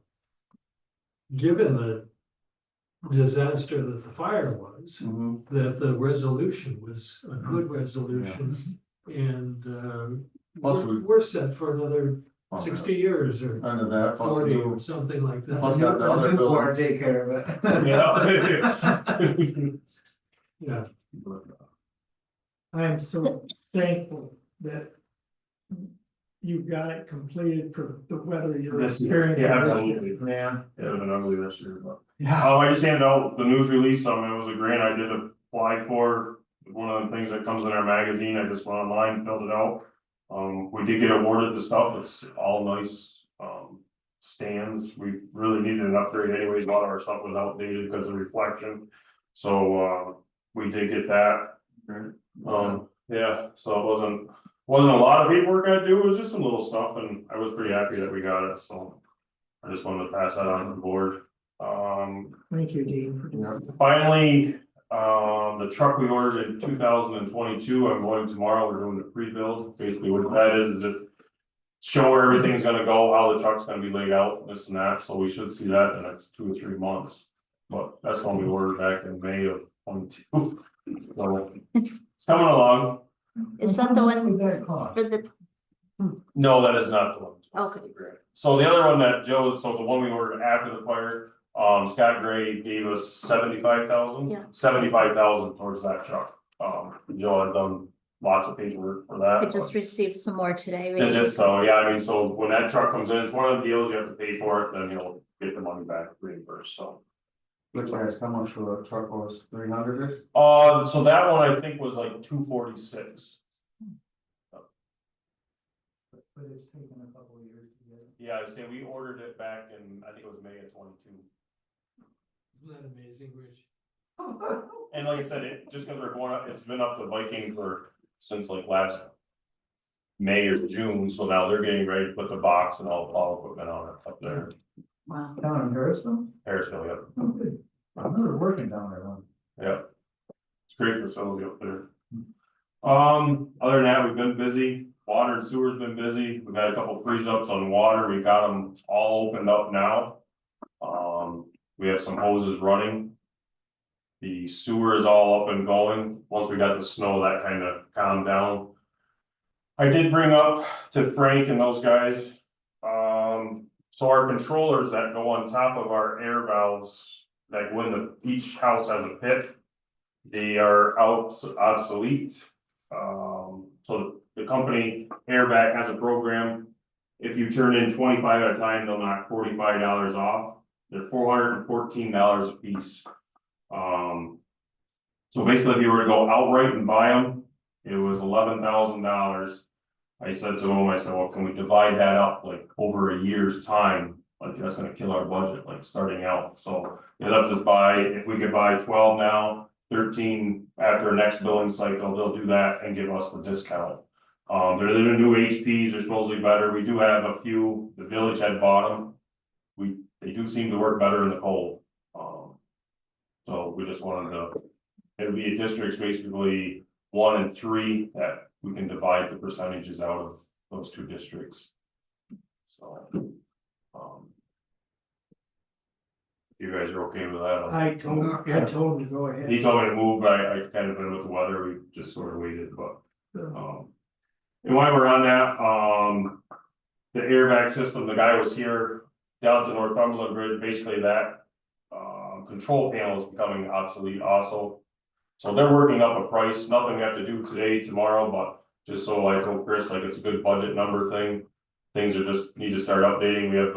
given the disaster that the fire was, Mhm. that the resolution was a good resolution. And, Plus we- we're set for another 60 years or Under that, plus 40 the or new, something like that. plus got the other building. Take care of it. Yeah. Yeah, I am so thankful that you've got it completed for the weather you're This experiencing. yeah, this year. absolutely. Yeah. It would have been ugly this year, but. Yeah. I just handed out the news release, it was a grant I did apply for, one of the things that comes in our magazine, I just went online, filled it out. We did get awarded the stuff, it's all nice, stands, we really needed an upgrade anyways, a lot of our stuff was outdated because of reflection. So, we did get that. Yeah, so it wasn't a lot of paperwork I had to do, it was just some little stuff, and I was pretty happy that we got it, so. I just wanted to pass that on to the board. Thank you, Dean, for doing that. Finally, the truck we ordered in 2022, I'm going tomorrow, we're doing the pre-build, basically what that is just. Show where everything's gonna go, how the truck's gonna be laid out, this and that, so we should see that in the next 2 or 3 months. But that's when we ordered back in May of 22. So it's coming along. Is that the one What did that cost? for the, No, that is not the one. okay, So the other one that Joe's, so the one we ordered after the fire, Scott Gray gave us 75,000. Yeah. 75,000 towards that truck. Joe had done lots of paperwork for that. I just received some more today. Did it, so, yeah, I mean, so when that truck comes in, it's one of the deals, you have to pay for it, then you'll get the money back reimbursed, so. Which has how much for the truck was, 300-ish? So that one I think was like 246. But it's taken a couple of years to get. Yeah, I say we ordered it back in, I think it was May of 22. isn't that amazing, Rich? And like I said, it, just because we're going up, it's been up to Viking since like last May or June, so now they're getting ready to put the box and all the plow equipment on it up there. Wow. Down in Harrisville? Harrisville, yep, Oh, good. I remember working down there once. yep. It's a great facility up there. Other than that, we've been busy, water and sewer's been busy, we've had a couple freeze ups on water, we got them all opened up now. We have some hoses running. The sewer is all up and going, once we got the snow, that kind of calmed down. I did bring up to Frank and those guys, so our controllers that go on top of our air valves, like when each house has a pit. They are obsolete, so the company Airvac has a program. If you turn in 25 at a time, they'll knock $45 off, they're $414 a piece. So basically, if you were to go outright and buy them, it was $11,000. I said to him, I said, well, can we divide that up like over a year's time? Like, that's gonna kill our budget, like starting out, so you'll have to buy, if we could buy 12 now, 13 after next billing cycle, they'll do that and give us the discount. They're the new HPs, they're supposedly better, we do have a few, the village had bought them. They do seem to work better in the cold. So we just wanted to, it'll be a districts basically 1 and 3 that we can divide the percentages out of those 2 districts. So, if you guys are okay with that. I told him to go ahead. He told me to move, but I kind of been with the weather, we just sort of waited, but, and while we're on that, the Airvac system, the guy was here down to Northumberland Bridge, basically that, control panel is becoming obsolete also. So they're working up a price, nothing we have to do today, tomorrow, but just so I told Chris, like, it's a good budget number thing. Things are just need to start updating, we have,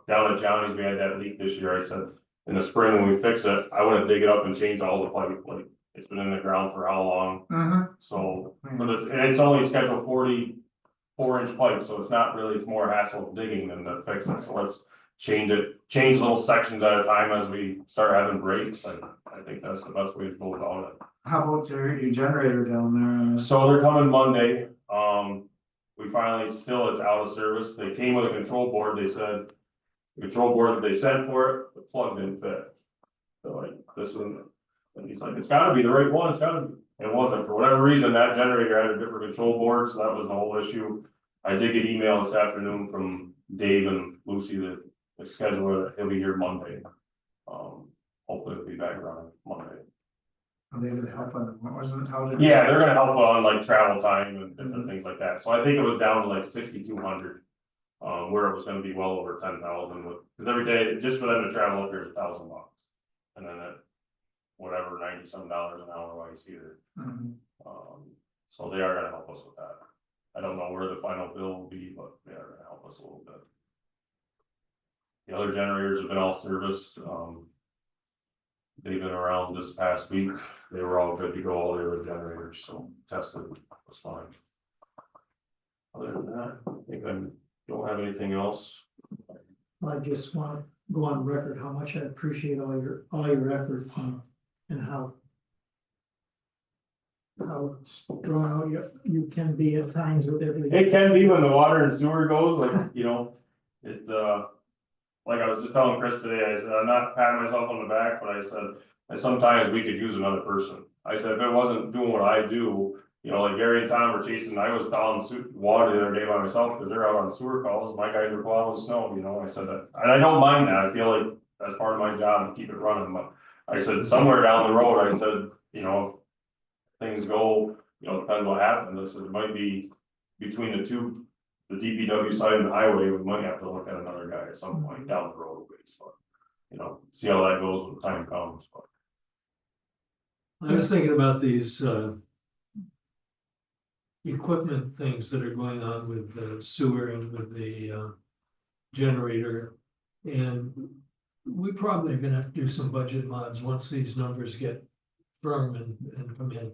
down at Johnny's, we had that leak this year, I said, in the spring when we fix it, I wanna dig it up and change all the pipe, like, it's been in the ground for how long? So, for this, and it's only scheduled 44-inch pipe, so it's not really, it's more hassle digging than to fix it, so let's change little sections at a time as we start having breaks, I think that's the best way to go about it. How about your generator down there? So they're coming Monday, we finally, still it's out of service, they came with a control board, they said. The control board that they sent for it, the plug didn't fit. So like, this isn't, and he's like, it's gotta be the right one, it's gotta be, it wasn't, for whatever reason, that generator had a different control board, so that was the whole issue. I did get email this afternoon from Dave and Lucy, the scheduler, that he'll be here Monday. Hopefully it'll be back running Monday. Are they gonna help on, what wasn't, how did? Yeah, they're gonna help on like travel time and different things like that, so I think it was down to like 6,200. Where it was gonna be well over 10,000 with, cause every day, just for them to travel up here is $1,000. And then at whatever, $90 an hour while you see it. Mhm. So they are gonna help us with that. I don't know where the final bill will be, but they are gonna help us a little bit. The other generators have been all serviced, they've been around this past week, they were all good to go, all the other generators, so tested was fine. Other than that, I think I don't have anything else. I just want to go on record how much I appreciate all your efforts and how strong out you can be at times with everything. It can be when the water and sewer goes, like, you know, it, like I was just telling Chris today, I said, I'm not patting myself on the back, but I said, sometimes we could use another person. I said, if it wasn't doing what I do, you know, like Gary and Tom were chasing, I was down water the other day by myself, because they're out on sewer calls, my guys were plowing snow, you know, I said that, and I don't mind that, I feel like that's part of my job to keep it running, but. I said, somewhere down the road, I said, you know, if things go, you know, depends what happens, I said, it might be between the two. The DPW side and the highway, we might have to look at another guy at some point down the road, but, you know, see how that goes when the time comes, but. I was thinking about these equipment things that are going on with the sewer and with the generator. And we probably are gonna have to do some budget mods once these numbers get firm and come in.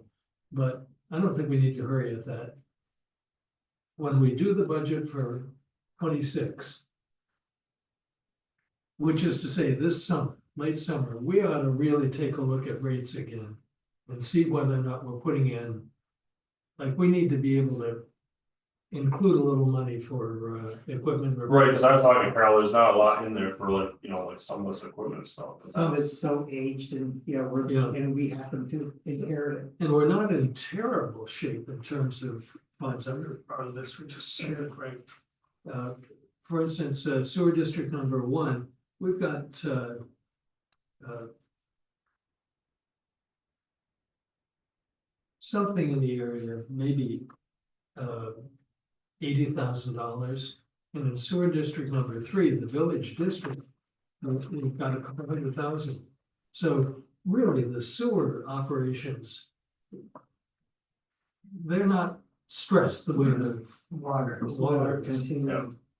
But I don't think we need to hurry at that. When we do the budget for 26. Which is to say this summer, late summer, we ought to really take a look at rates again. And see whether or not we're putting in. Like, we need to be able to include a little money for equipment. Right, so I was talking to Carol, there's not a lot in there for like, you know, like some of this equipment stuff. Some of it's so aged and, and we happen to inherit it. And we're not in terrible shape in terms of funds. I'm gonna borrow this for just a second, Frank. For instance, sewer district number 1, we've got something in the area of maybe $80,000. And in sewer district number 3, the village district, we've got a couple $100,000. So really, the sewer operations, they're not stressed the way the Water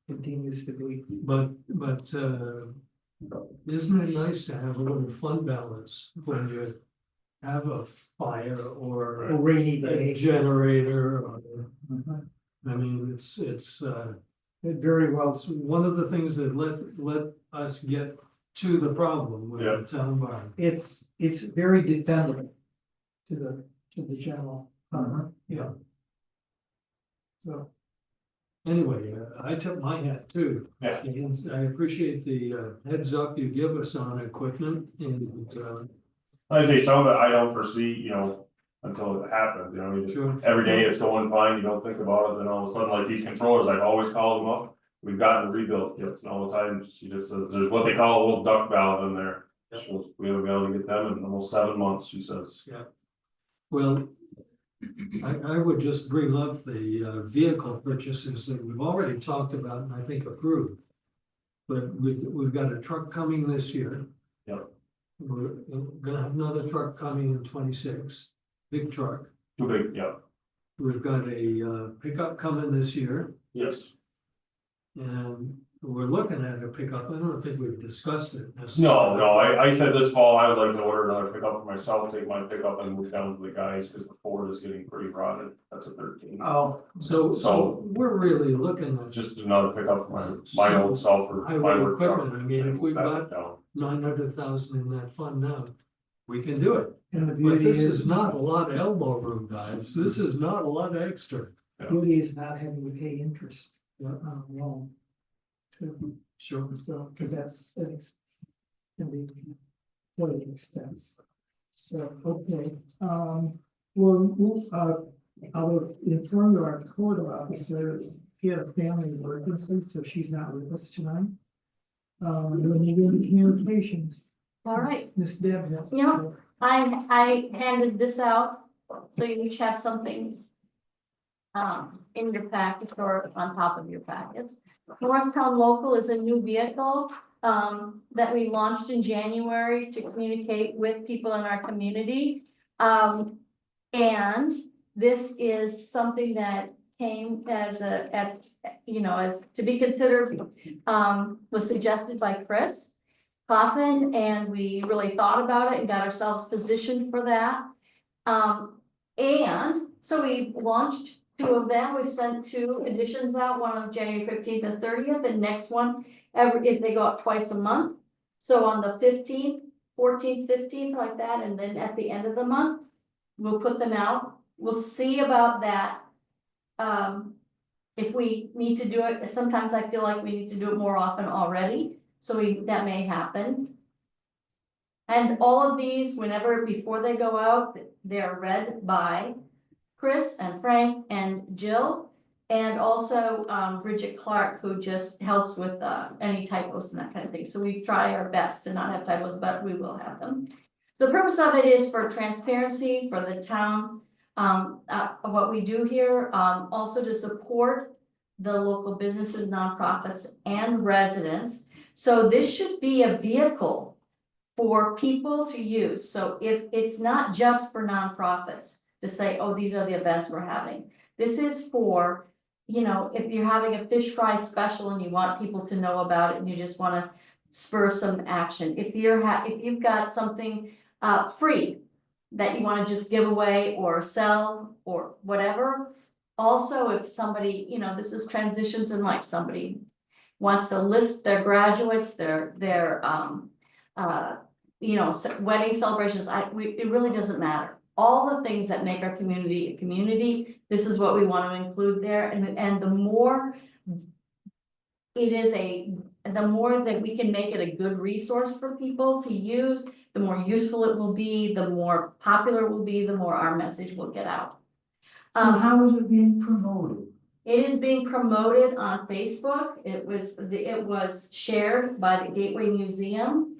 continues to be. but isn't it nice to have a little fund balance when you have a fire or A rainy a day. generator? Or, Mhm. I mean, it's It very well. it's one of the things that let us get to the problem with the town barn. It's very defendable to the general. Yeah. So. Anyway, I took my hat too. Yeah. And I appreciate the heads up you give us on equipment and Like I say, some of it I don't foresee, you know, until it happens, you know, you just, Sure. every day it's going fine, you don't think about it, then all of a sudden, like these controllers, I've always called them up. We've gotten rebuilt kits, and all the time, she just says, there's what they call a little duct valve in there. She goes, we haven't been able to get them in almost 7 months, she says. well, I would just bring up the vehicle purchases that we've already talked about and I think approved. But we've got a truck coming this year. Yep. We're gonna have another truck coming in 26, big truck. Too big, yeah, We've got a pickup coming this year. yes. And we're looking at a pickup. I don't think we've discussed it. No, I said this fall, I would like to order another pickup for myself, take my pickup and move down to the guys, cause the Ford is getting pretty rotted, that's a 13. Oh, So we're really looking at Just another pickup for my old self for my highway work truck. equipment. I mean, if we've got Down. 900,000 in that fund now, we can do it. And the But beauty this is is not a lot of elbow room, guys. This is not a lot of extra. beauty is not having to pay interest on a loan. Too. Sure. So, cause that's can be quite an expense. So, okay, well, I will inform our code officer, she had a family emergency, so she's not with us tonight. We'll need any communications. All right, Miss Deb. Yeah. I handed this out, so you each have something. In your packets or on top of your packets. Morristown Local is a new vehicle, that we launched in January to communicate with people in our community. And this is something that came as as to be considered, was suggested by Chris Coffin, and we really thought about it and got ourselves positioned for that. And so we launched 2 of them. We sent 2 editions out, one on January 15th and 30th, and next one, if they go out twice a month. So on the 15th, 14th, 15th, like that, and then at the end of the month, we'll put them out. We'll see about that. If we need to do it, sometimes I feel like we need to do it more often already, so that may happen. And all of these, before they go out, they're read by Chris and Frank and Jill, and also Bridget Clark, who just helps with any typos and that kind of thing. So we try our best to not have typos, but we will have them. So the purpose of it is for transparency for the town, what we do here, also to support the local businesses, nonprofits, and residents. So this should be a vehicle for people to use. So if it's not just for nonprofits to say, oh, these are the events we're having. This is for, if you're having a fish fry special and you want people to know about it and you just want to spur some action. If you've got something free that you want to just give away or sell or whatever. Also, if somebody, this is transitions in life, somebody wants to list their graduates, their wedding celebrations, it really doesn't matter. All the things that make our community a community, this is what we want to include there, and the more the more that we can make it a good resource for people to use, the more useful it will be, the more popular it will be, the more our message will get out. So how is it being promoted? It is being promoted on Facebook. It was shared by the Gateway Museum.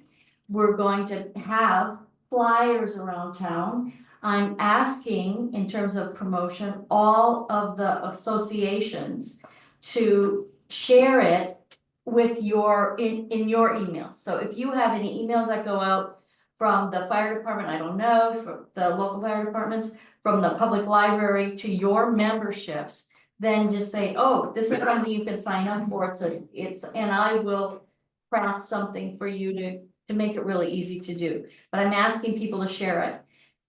We're going to have flyers around town. I'm asking, in terms of promotion, all of the associations to share it with in your emails. So if you have any emails that go out from the fire department, I don't know, from the local fire departments, from the public library to your memberships, then just say, oh, this is something you can sign up for. And I will craft something for you to make it really easy to do. But I'm asking people to share it.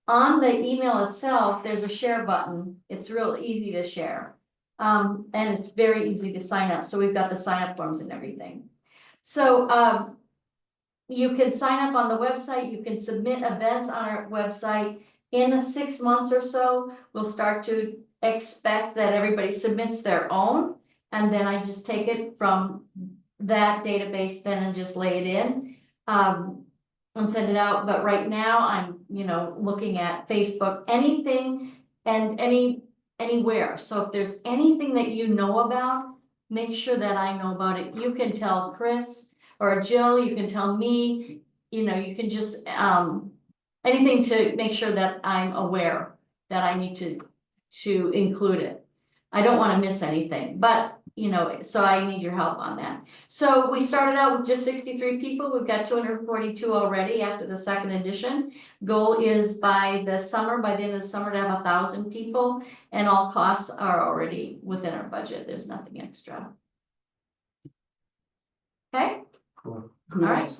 On the email itself, there's a share button. It's real easy to share. And it's very easy to sign up. So we've got the sign up forms and everything. So you can sign up on the website. You can submit events on our website. In 6 months or so, we'll start to expect that everybody submits their own. And then I just take it from that database then and just lay it in. And send it out, but right now I'm, looking at Facebook, anything and anywhere. So if there's anything that you know about, make sure that I know about it. You can tell Chris or Jill, you can tell me, you can just, anything to make sure that I'm aware that I need to include it. I don't want to miss anything, but so I need your help on that. So we started out with just 63 people. We've got 242 already after the 2nd edition. Goal is by the end of the summer to have 1,000 people, and all costs are already within our budget. There's nothing extra. Okay. Cool. All right.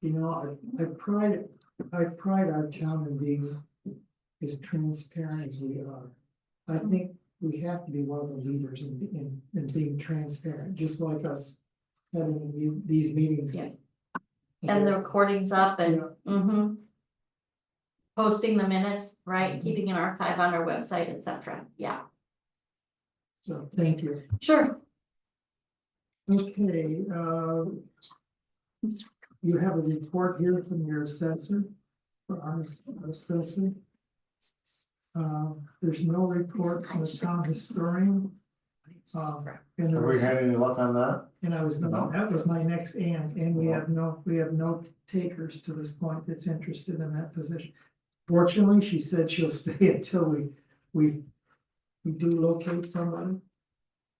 I pride our town in being as transparent as we are. I think we have to be one of the leaders in being transparent, just like us having these meetings. Yeah. And the recording's up and posting the minutes, right? Keeping an archive on our website, etc. Yeah. So thank you. Sure. Okay, you have a report here from your assessor, for our assessor. There's no report from the town historian. and there Have we was, had any luck on that? and I was, No. that was my next and we have no takers to this point that's interested in that position. Fortunately, she said she'll stay until we do locate somebody.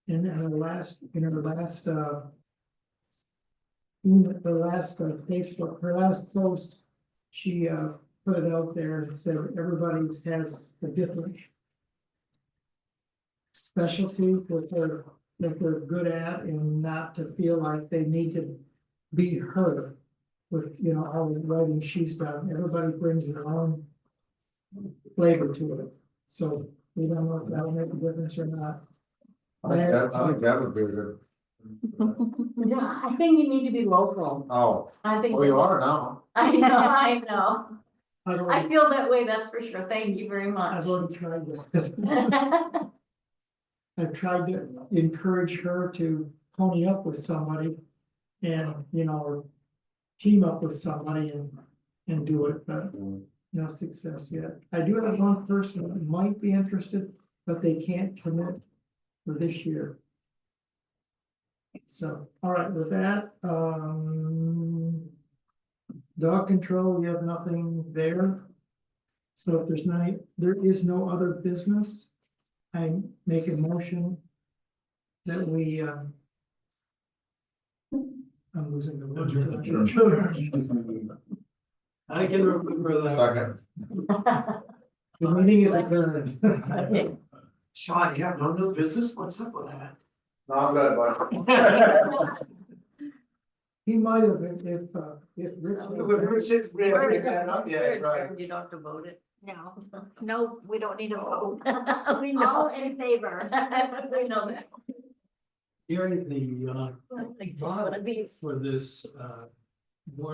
And in her last, Facebook, her last post, she, put it out there and said everybody has a different specialty that they're good at, and not to feel like they need to be her with, you know, all the writing she's done. Everybody brings their own flavor to it. So we don't know if that'll make a difference or not. I think that would be a good. Yeah, I think you need to be local. Oh, I think. well, you are now. I know. I've I already, feel that way, that's for sure. Thank you very much. I've already tried this. I've tried to encourage her to pony up with somebody and, you know, or team up with somebody and do it, but no success yet. I do have one person that might be interested, but they can't commit for this year. So, all right, with that, dog control, we have nothing there. So if there is no other business, I make a motion that we, I'm losing the word. I can remember that. Second. The meeting is adjourned. Sean, you have no new business? What's up with that? No, I'm good, bud. He might have if Rich. You don't have to vote it. No, we don't need a vote. We All know. in favor. We know that. Hearing the, One of these. for this, warrant